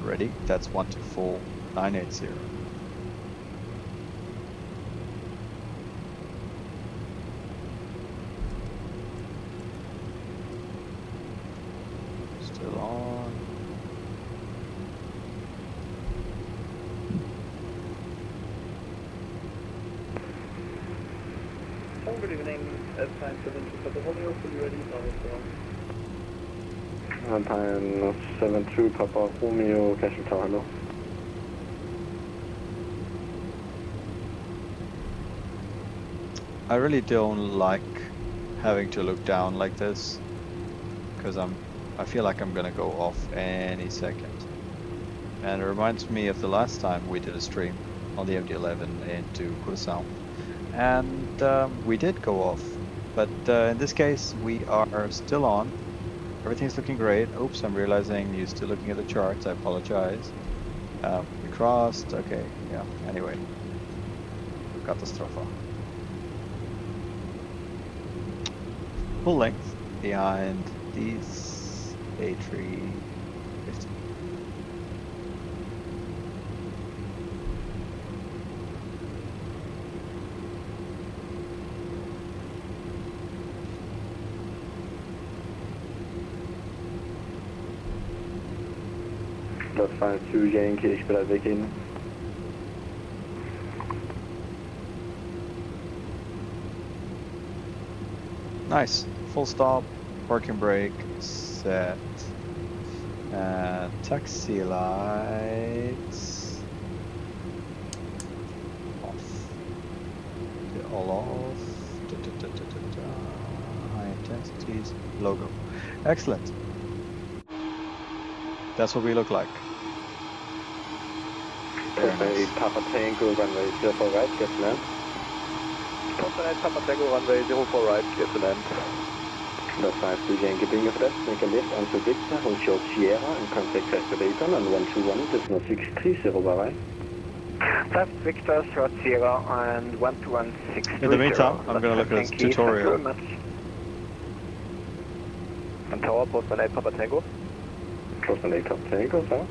ready. That's 124980. Still on. Good evening, Alpine 72, Romeo, fully ready, Bravo 4. Alpine 72, Papa Romeo, Castle Tower, hello. I really don't like having to look down like this because I feel like I'm gonna go off any second. And it reminds me of the last time we did a stream on the MD-11 into Copenhagen. And we did go off, but in this case we are still on. Everything's looking great. Oops, I'm realizing you're still looking at the charts. I apologize. We crossed. Okay, yeah. Anyway, Katastrophe. Full length behind these A350. Plus 52 Yankee, ich bin da weg hin. Nice. Full stop, parking brake, set, and taxi lights off. They're all off. High intensities, logo. Excellent. That's what we look like. Very nice. Papa Tango, runway 04 right, get to land. Papa Tango, runway 04 right, get to land. Plus 52 Yankee, being a flat, make a left onto Victor, hold short Sierra, and contact Crest Dayton on 121, decimal 630 right. That's Victor, short Sierra, and 12160. In the meantime, I'm gonna look at this Thank you tutorial. very much. And tower, postman 8 Papa Tango. Postman 8 Papa Tango, sir.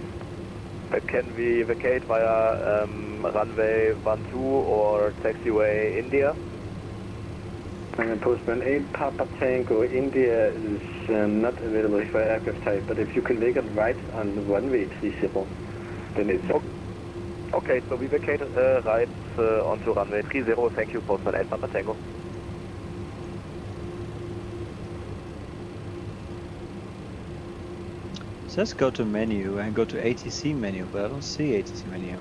Can we vacate via runway 12 or taxiway India? Postman 8 Papa Tango, India is not available for aircraft type, but if you can make it right on the runway 30, then it's okay. Okay, so we vacate right onto runway 30. Thank you, Postman 8 Papa Tango. It says go to menu and go to ATC menu, but I don't see ATC menu.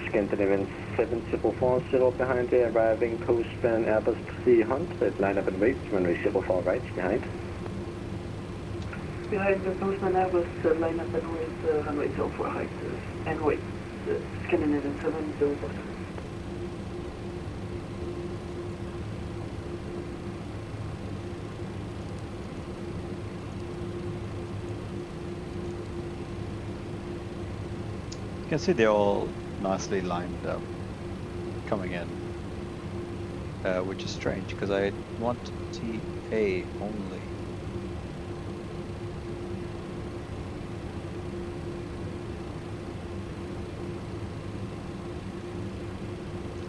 Scandinavian 7040 behind the arriving postman Airbus 300, line up and wait, runway 04 right behind. Behind the postman Airbus, line up and wait, runway 04 right, and wait, Scandinavian 7040. You can see they're all nicely lined up coming in, which is strange because I want TA only.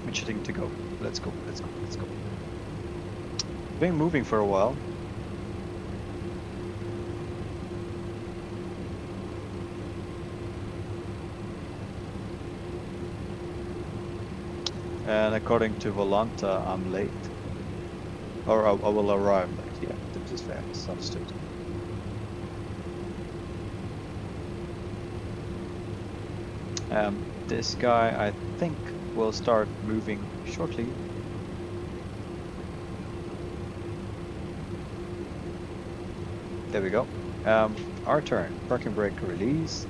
Itching to go. Let's go, let's go, let's go. Been moving for a while. And according to Volanta, I'm late. Or I will arrive late. Yeah, this is fair. It's understood. This guy, I think, will start moving shortly. There we go. Our turn. Parking brake released.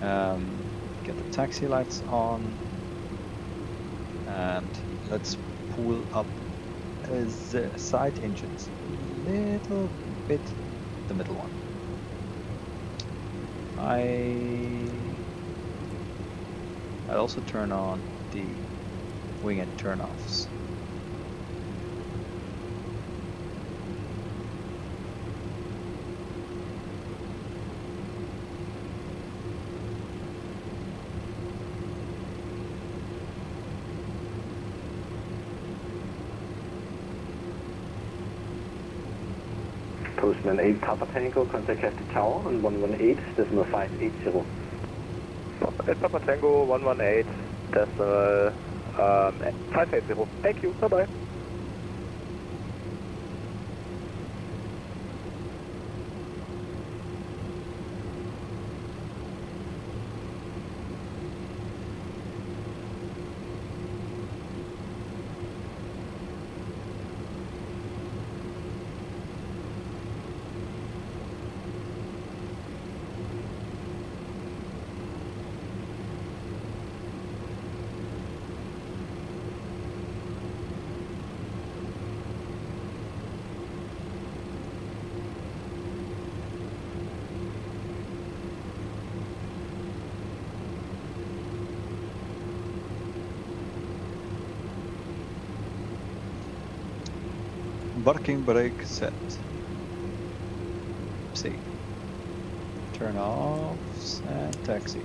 Get the taxi lights on. And let's pull up the side engines a little bit, the middle one. I'll also turn on the wing and turn-offs. Postman 8 Papa Tango, contact Castle Tower on 118.580. 8 Papa Tango 118, decimal 580. Thank you, bye bye. Parking brake set. See. Turn offs and taxi.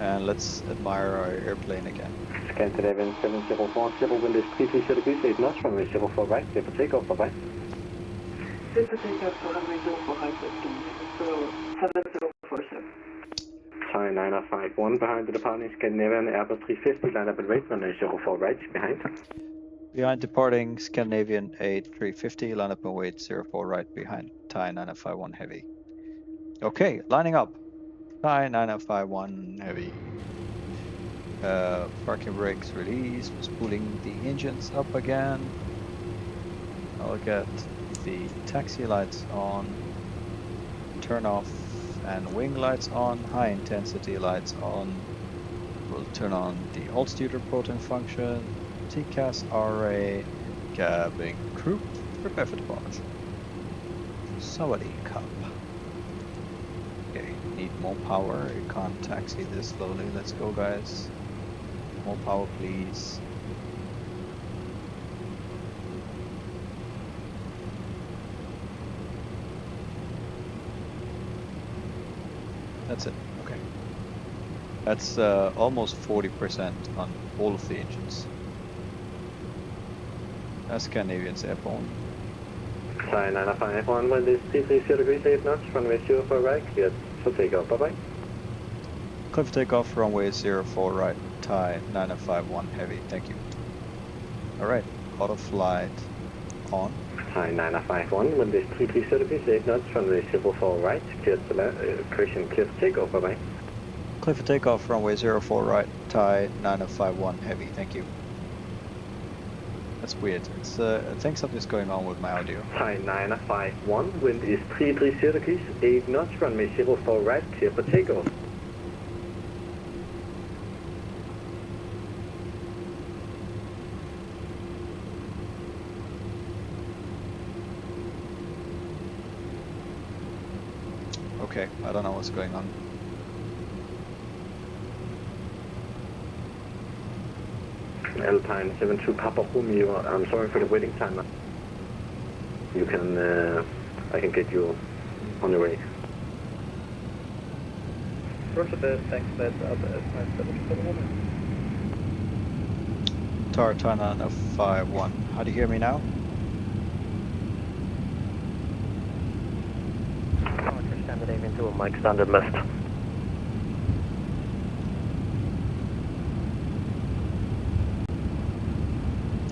And let's admire our airplane again. Scandinavian 7040, wind is 33 degrees, 8 knots, runway 04 right, clear for takeoff, bye-bye. Clear for takeoff for runway 04 right, so 7047. Thai 951 behind the departing Scandinavian Airbus 350, line up and wait, runway 04 right behind. Behind departing Scandinavian 8350, line up and wait 04 right behind Thai 9051 heavy. Okay, lining up. Thai 9051 heavy. Parking brakes released, spooling the engines up again. I'll get the taxi lights on, turn off and wing lights on, high intensity lights on. We'll turn on the altimeter reporting function. TCAS RA, cabin crew, prepare for departure. Sawadee Cup. Okay. need more power. It can't taxi this slowly. Let's go, guys. More power, please. That's it. Okay. That's almost 40% on all of the engines. Scandinavian's airborne. Thai 951, wind is 330 degrees 8 knots, runway 04 right, cleared for takeoff. Bye bye. Clear for takeoff, runway 04 right, Thai 951 heavy. Thank you. Alright, auto flight on. Thai 951, wind is 330 degrees 8 knots, runway 04 right, cleared for correction, cleared for takeoff. Bye bye. Clear for takeoff, runway 04 right, Thai 951 heavy. Thank you. That's weird. It's I think something's going on with my audio. Thai 951, wind is 330 degrees 8 knots, runway 04 right, cleared for takeoff. Okay, I don't know what's going on. Alpine 72 Papa Romeo, I'm sorry for the waiting time. You can, I can get you on the way. Roger that, thanks, that's Alpine 72 Romeo. Thai 951. How do you hear me now? Roger, Scandinavian 2, Mike standard missed.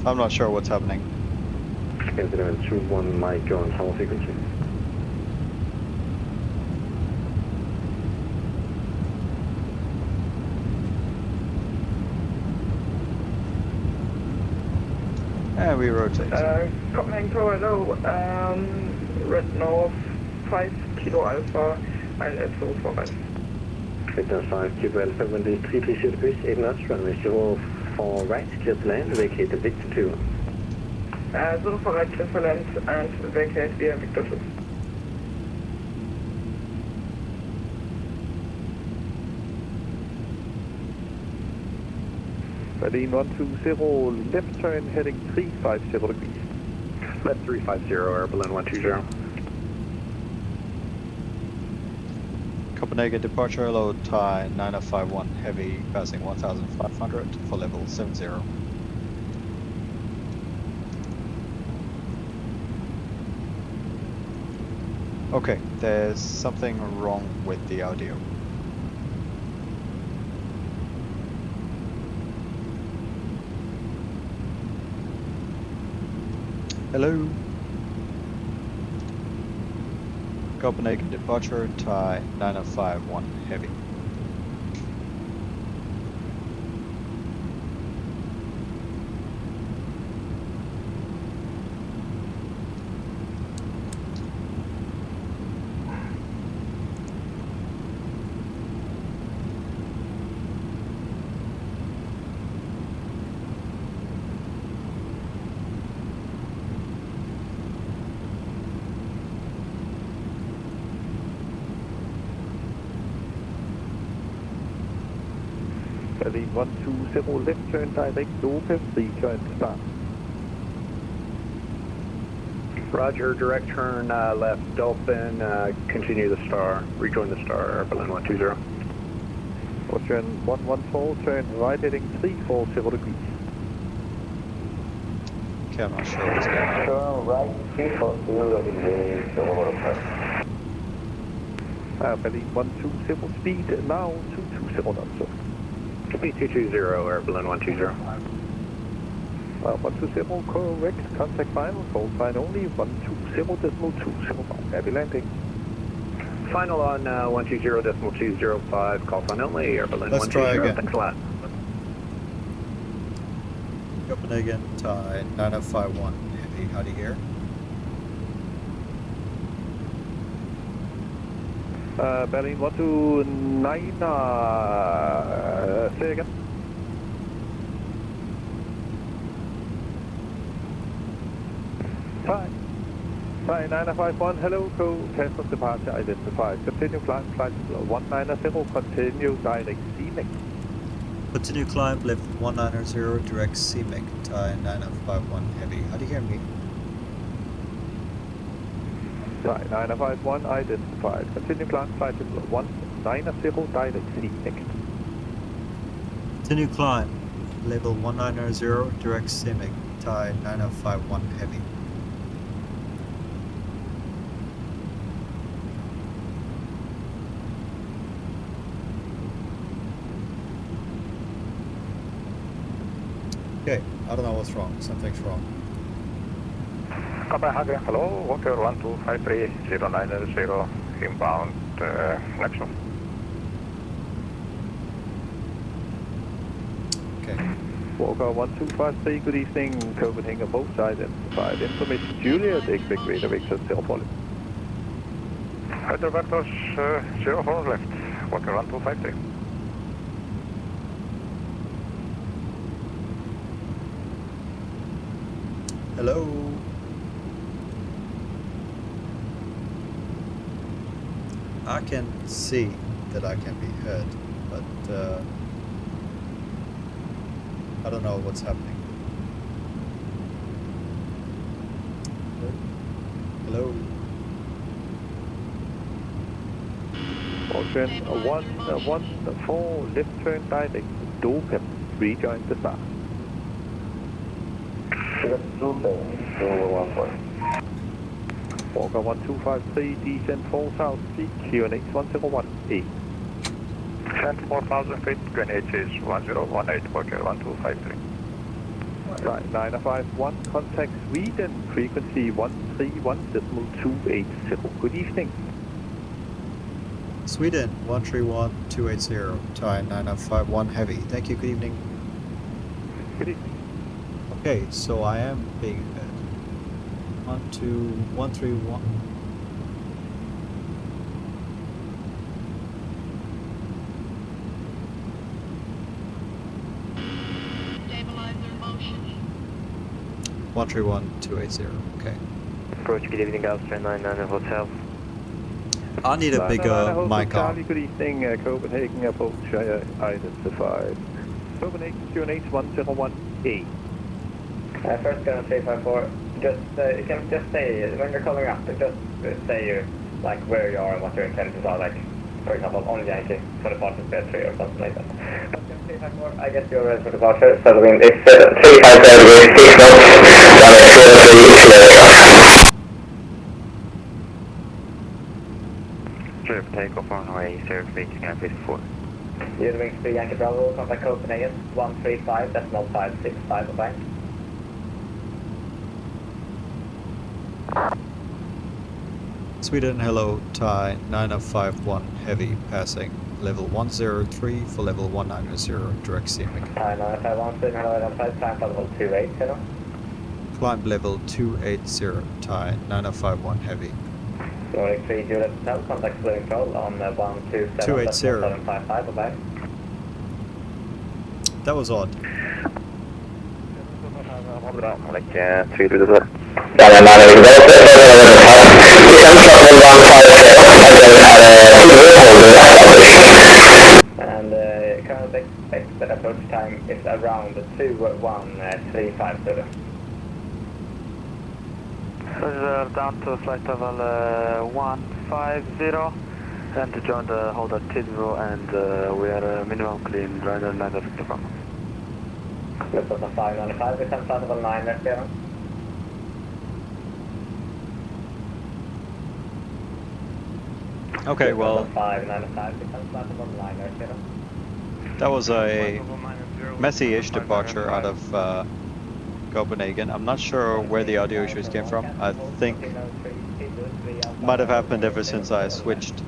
I'm not sure what's happening. Scandinavian 2-1, Mike on tower frequency. And we rotate. Copenhagen Tower, hello, red north, 5 Kilo Alpha, I'll 04 right. Victor 5, Kilo Alpha, wind is 330 degrees 8 knots, runway 04 right, clear to land, vacate the Victor 2. 04 right, clear for land, and vacate via Victor 2. Berlin 120, left turn heading 350 degrees. Left 350, Air Berlin 120. Copenhagen departure, load Thai 951 heavy, passing 1500 for level 70. Okay, there's something wrong with the audio. Hello? Copenhagen departure, Thai 951 heavy. Berlin 120, left turn direct open, 3 joint start. Roger, direct turn left open, continue the star, rejoin the star, Air Berlin 120. Ocean 114, turn right heading 340 degrees. Okay, I'm not sure what's going on. Turn right 340 degrees, Berlin 120, speed now 220 knots. Speed 220, Air Berlin 120. 120, correct, contact final, call sign only, 120.205, heavy landing. Final on 120.205, call sign only, Air Berlin Let's 120. try again. Thanks a lot. Copenhagen, Thai 9051 heavy, how do you hear? Berlin 129, say again. Flight 951, hello, Costas departure identified. Continue climb, flight 190, continue direct CMEC. Continue climb, lift 190, direct CMEC, tie 9051 heavy. How do you hear me? Flight 951 identified. Continue climb, flight 190, direct CMEC. Continue climb, level 190, direct CMEC, tie 9051 heavy. Okay, I don't know what's wrong. Something's wrong. Copenhagen, hello, Walker 1253 090 inbound Nexus. Okay. Walker 1253, good evening, Copenhagen, both sides identified. Information Juliet, expect radar vector 0 policy. Radar vectors 04 left, Walker 1253. Hello. I can see that I can be heard, but I don't know what's happening. Hello. Ocean 114, left turn direct, Dopen, rejoin the star. Walker 1253, descent 4,000 feet, QNH 1018. Descent 4,000 feet, QNH is 1018, Walker 1253. Right, 951, contact Sweden, frequency 131.280. Good evening. Sweden 131280, tie 9051 heavy. Thank you, good evening. Good evening. Okay, so I am being heard. 12131. Stabilizer motion. 131280. Okay. Approach, good evening, Austrian 99 Hotel. I need a bigger mic Charlie, on. good evening, Copenhagen, approach identified. Copenhagen, QNH 101A. First going 354, just, you can just say, when you're calling up, just say like where you are and what your intentions are, like, for example, on Yankee for departure bed 3 or something like that. But 354, I guess you're ready for departure, so I mean, it's 350 with 6 knots, Clear for takeoff on runway 03 to Gap 54. You're wings 3 Yankee Bravo, contact Copenhagen, 135, decimal 565, bye-bye. Sweden, hello, tie 9051 heavy, passing level 103 for level 190, direct CMEC. Tie 951, Sweden, hello, identified, time for level 280. Climb level 280, tie 9051 heavy. Nordic 3 Juliet Hotel, contact Blue Control on 127.755, bye-bye. That was odd. Like 3 to the And current expected approach time is around 21350. We're down to flight level 150 and to join the holder T0 and we are minimum clean radar 951. Lufthansa 595, we send flight level 990. Okay, well, 595, we send flight level 990. that was a messy-ish departure out of Copenhagen. I'm not sure where the audio issues came from. I think might have happened ever since I switched.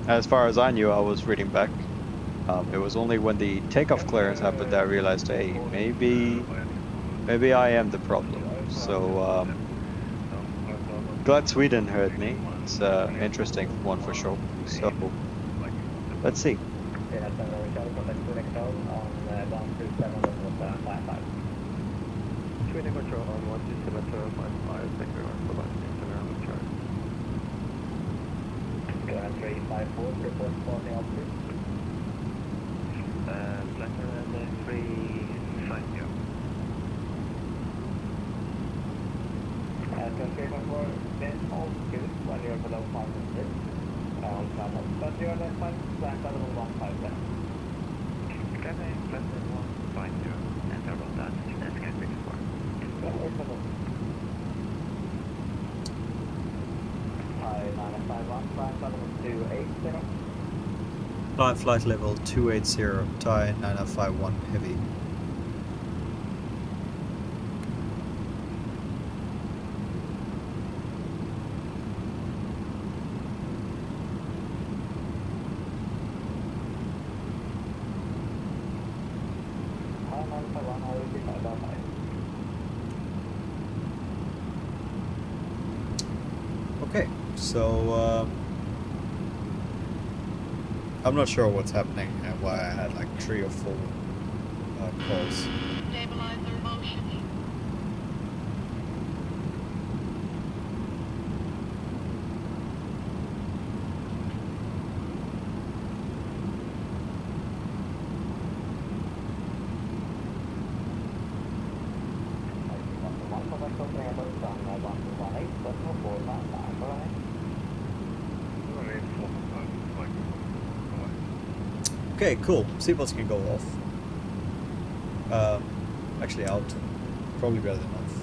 As far as I knew, I was reading back. It was only when the takeoff clearance happened that I realized, hey, maybe I am the problem. So glad Sweden heard me. It's an interesting one for sure. So let's see. Yes, and we shall contact Blue Control on 127.55. Sweden control on 127.55, thank you very much for listening to the ground charge. Skyline 354, report spotting altitude. Flight level 350. 354, then altitude when you're below 500. On travel, but you're at flight level 157. Skyline flight level 150, and about that, that's going to be before. Hi, 951, flight level 280. Climb flight level 280, Thai 9051 heavy. Hi, 951, I will be 555. Okay, so I'm not sure what's happening and why I had like 3 or 4 calls. Stabilizer motion. Okay, cool. Seatbelts can go off. Actually out. Probably better than off.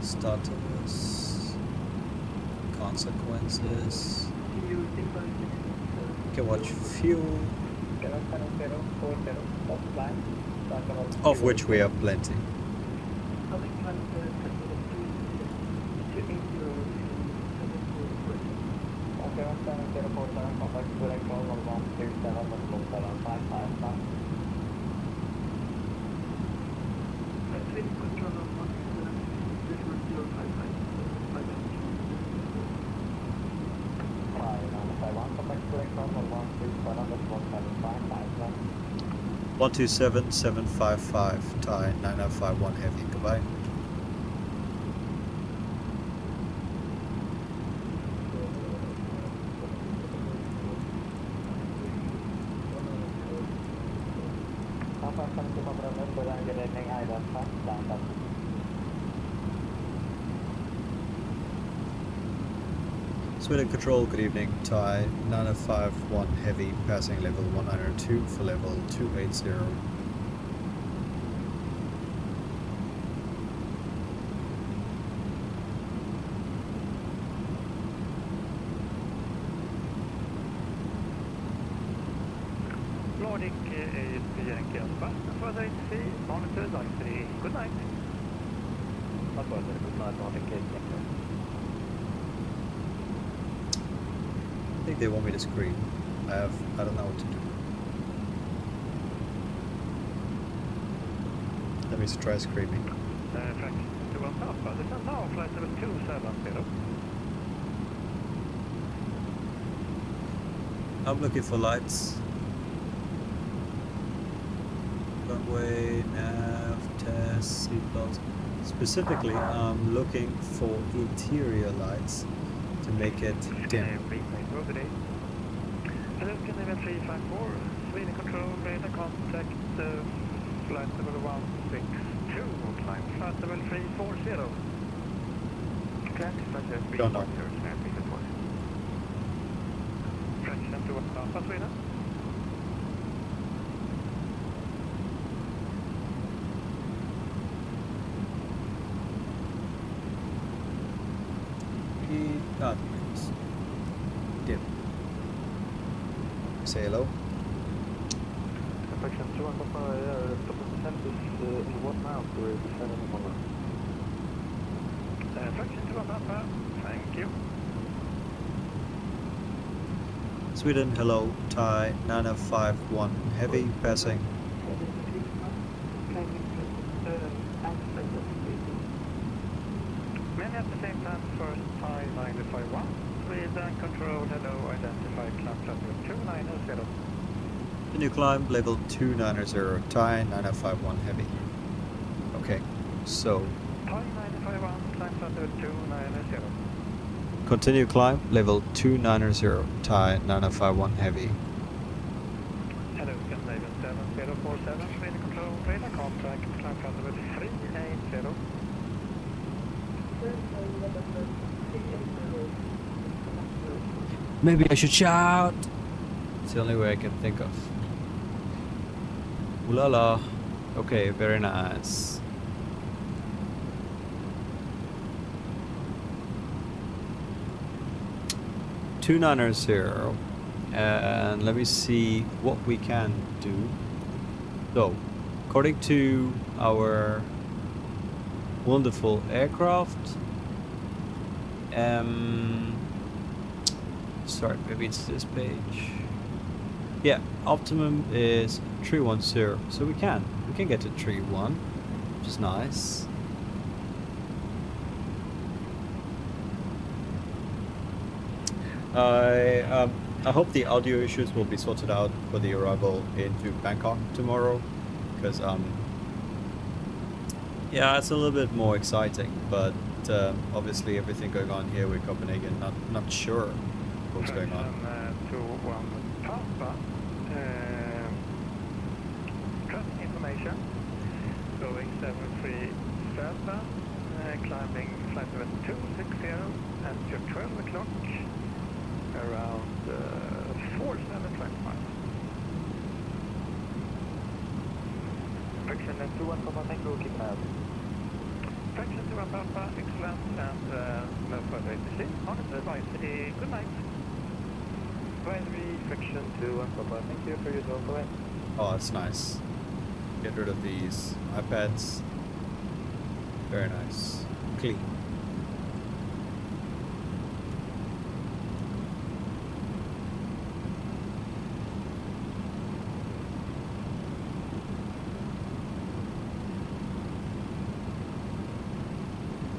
Status. Consequences. Okay, watch fuel. Of which we have plenty. One 127.755 Thai 9051 heavy. Goodbye. Sweden Control, good evening. Thai 9051 heavy, passing level 102 for level 280. Nordic ASP Yankee Alpha, further AC, monitor line 3, good night. Not further, good night, Nordic ASP. I think they want me to scream. I don't know what to do. Let me try screaming. Track 21 Alpha, descend now, flight level 270. I'm looking for lights. Runway, nav, test, seatbelts. Specifically, I'm looking for interior lights to make it dim. Hello, Canadian 354, Sweden Control, radar contact, flight level 162, climb flight level 340. Climb flight level 340, Don't know. Fraction to Alpha, Sweden. Dim. Say hello. Fraction 2 Alpha, stop descent is in 1 now, so we're descending in 1 now. Fraction 2 Alpha, thank you. Sweden, hello. Thai 9051 heavy, passing. Many at the same time, first Thai 951, Sweden control, hello, identified climb level 290. Continue climb level 290, tie 9051 heavy. Okay, so Tie 951, climb level 290. continue climb level 290, tie 9051 heavy. Hello, Copenhagen 7047, Sweden control, radar contact, climb level 380. Maybe I should shout. It's the only way I can think of. Ooh la la. Okay, very nice. $290, and let me see what we can do. So, according to our wonderful aircraft, sorry, maybe it's this page. Yeah, optimum is 310, so we can get to 31, which is nice. I hope the audio issues will be sorted out for the arrival into Bangkok tomorrow, because yeah, it's a little bit more exciting, but obviously everything going on here with Copenhagen, not sure what's going on. 21 Papa, traffic information, going 737, climbing flight level 260 at 12 o'clock, around 4725. Fraction 21 Papa, thank you, keep out. Fraction 21 Papa, excellent, and no further ATC. Monitor advisory, good night. Advisory, fraction 21 Papa, thank you for your talk. Oh, that's nice. Get rid of these iPads. Very nice. Clean.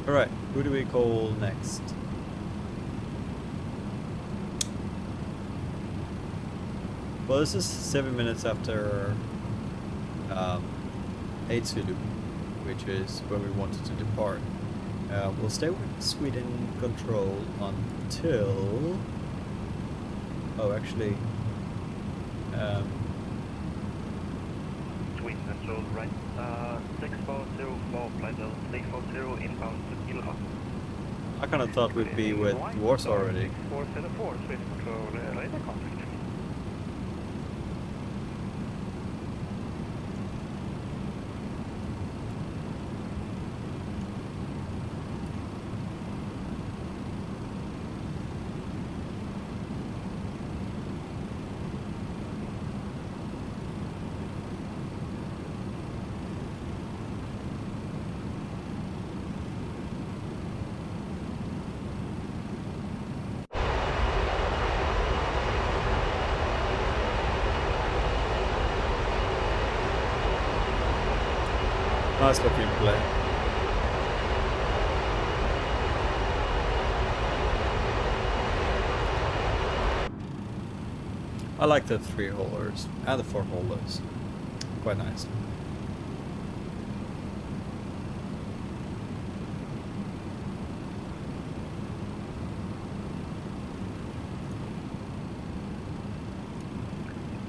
Alright, who do we call next? Well, this is 7 minutes after 8 Zulu, which is when we wanted to depart. We'll stay with Sweden control until... Oh, actually... Sweden control, right, 6404, flight level 340, inbound to Ilha. I kind of thought we'd be with Warsaw already. 404, Sweden control, radar contact. Nice looking play. I like the 3-holders and the 4-holders. Quite nice.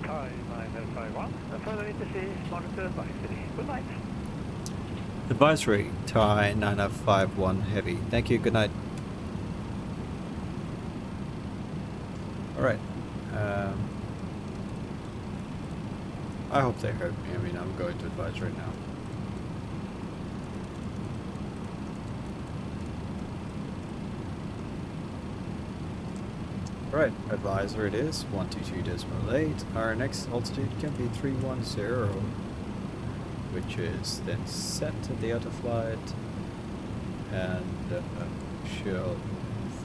Thai 951, further ATC, monitor advisory. Good night. Advisory, Thai 9051 heavy. Thank you, good night. Alright. I hope they heard me. I mean, I'm going to advisory now. Alright, advisory it is, 122.8. Our next altitude can be 310, which is then set to the auto flight, and she'll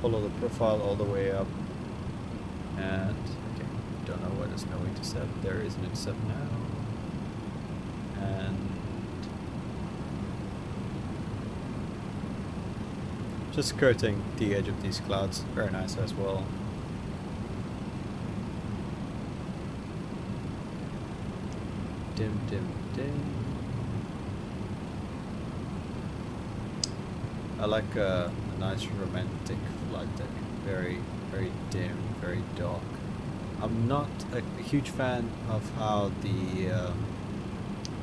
follow the profile all the way up. And okay, don't know what is going to set. There is an intercept now, and Just skirting the edge of these clouds, very nice as well. Dim, dim, dim. I like a nice romantic flight deck. Very, very dim, very dark. I'm not a huge fan of how the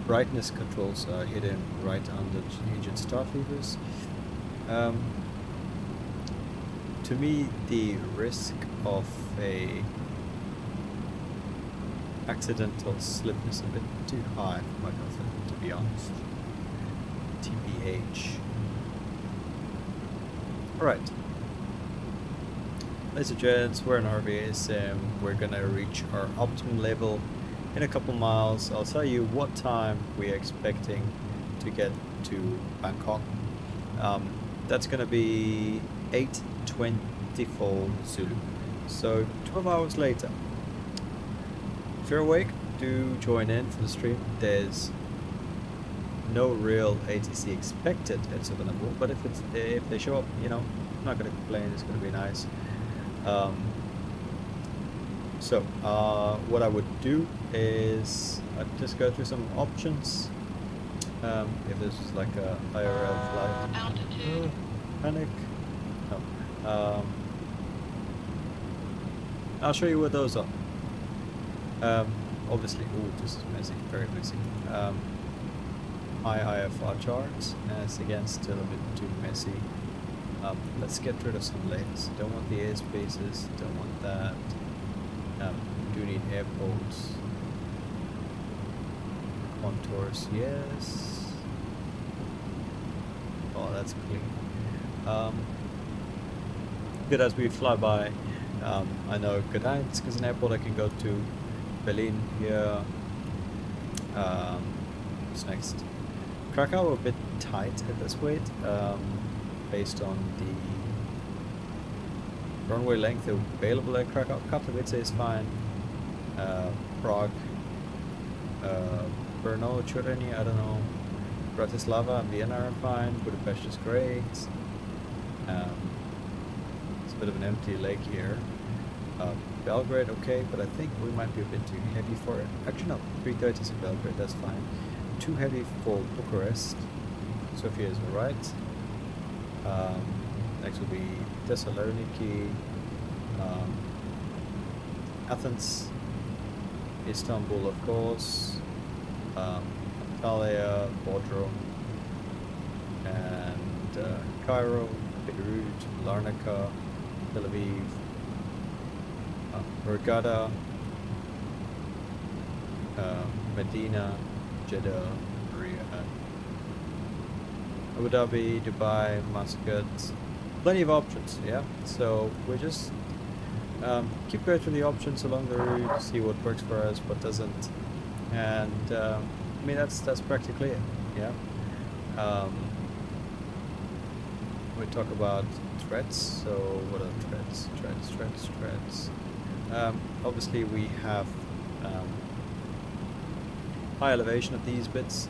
brightness controls are hidden right under the engine start levers. To me, the risk of a accidental slip is a bit too high for my comfort, to be honest. TBH. Alright. Ladies and gents, we're in VATSIM. We're gonna reach our optimum level in a couple miles. I'll tell you what time we're expecting to get to Bangkok. That's gonna be 8:24 Zulu. So 12 hours later. If you're awake, do join in for the stream. There's no real ATC expected at Suvarnabhumi, but if they show up, you know, I'm not gonna complain. It's gonna be nice. What I would do is I'd just go through some options. If this is like a IRL flight. Altitude. Panic. No. I'll show you what those are. Obviously, this is messy, very messy. High IFR charts, as again, still a bit too messy. Let's get rid of some layers. Don't want the airspaces, don't want that. Do need airports. Contours, yes. Oh, that's clean. Good as we fly by. I know Gdansk is an airport I can go to. Berlin here. What's next? Krakow a bit tight at this weight, based on the runway length available at Krakow. Katowice is fine. Prague, Brno, Turini, I don't know. Bratislava and Vienna are fine. Budapest is great. It's a bit of an empty lake here. Belgrade, okay, but I think we might be a bit too heavy for it. Actually, no, 330s in Belgrade, that's fine. Too heavy for Bucharest. Sofia is alright. Next will be Thessaloniki, Athens, Istanbul, of course, Antalya, Bodrum, and Cairo, Beirut, Larnaca, Tel Aviv, Hurghada, Medina, Jeddah, Riyadh, Abu Dhabi, Dubai, Muscat. Plenty of options, yeah. So we just keep going through the options along the route, see what works for us, what doesn't, and I mean that's practically it, yeah. We talk about threats. So what are threats? Threats. Obviously we have high elevation of these bits.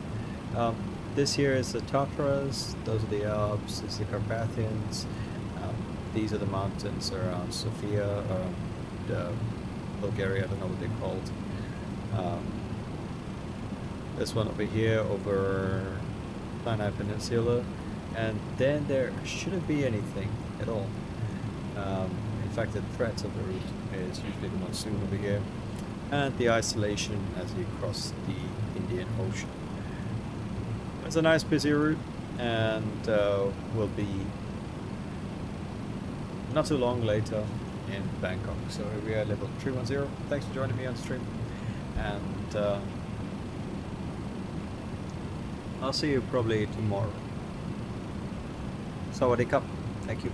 This here is the Tatras, those are the Alps, this is the Carpathians, these are the mountains around Sofia, around Bulgaria, I don't know what they're called. This one over here over Sinai Peninsula, and then there shouldn't be anything at all. In fact, the threats of the route is usually the monsoon over here, and the isolation as you cross the Indian Ocean. It's a nice busy route, and will be not too long later in Bangkok. So here we are, level 310. Thanks for joining me on stream, and I'll see you probably tomorrow. Sawadee Cup. Thank you.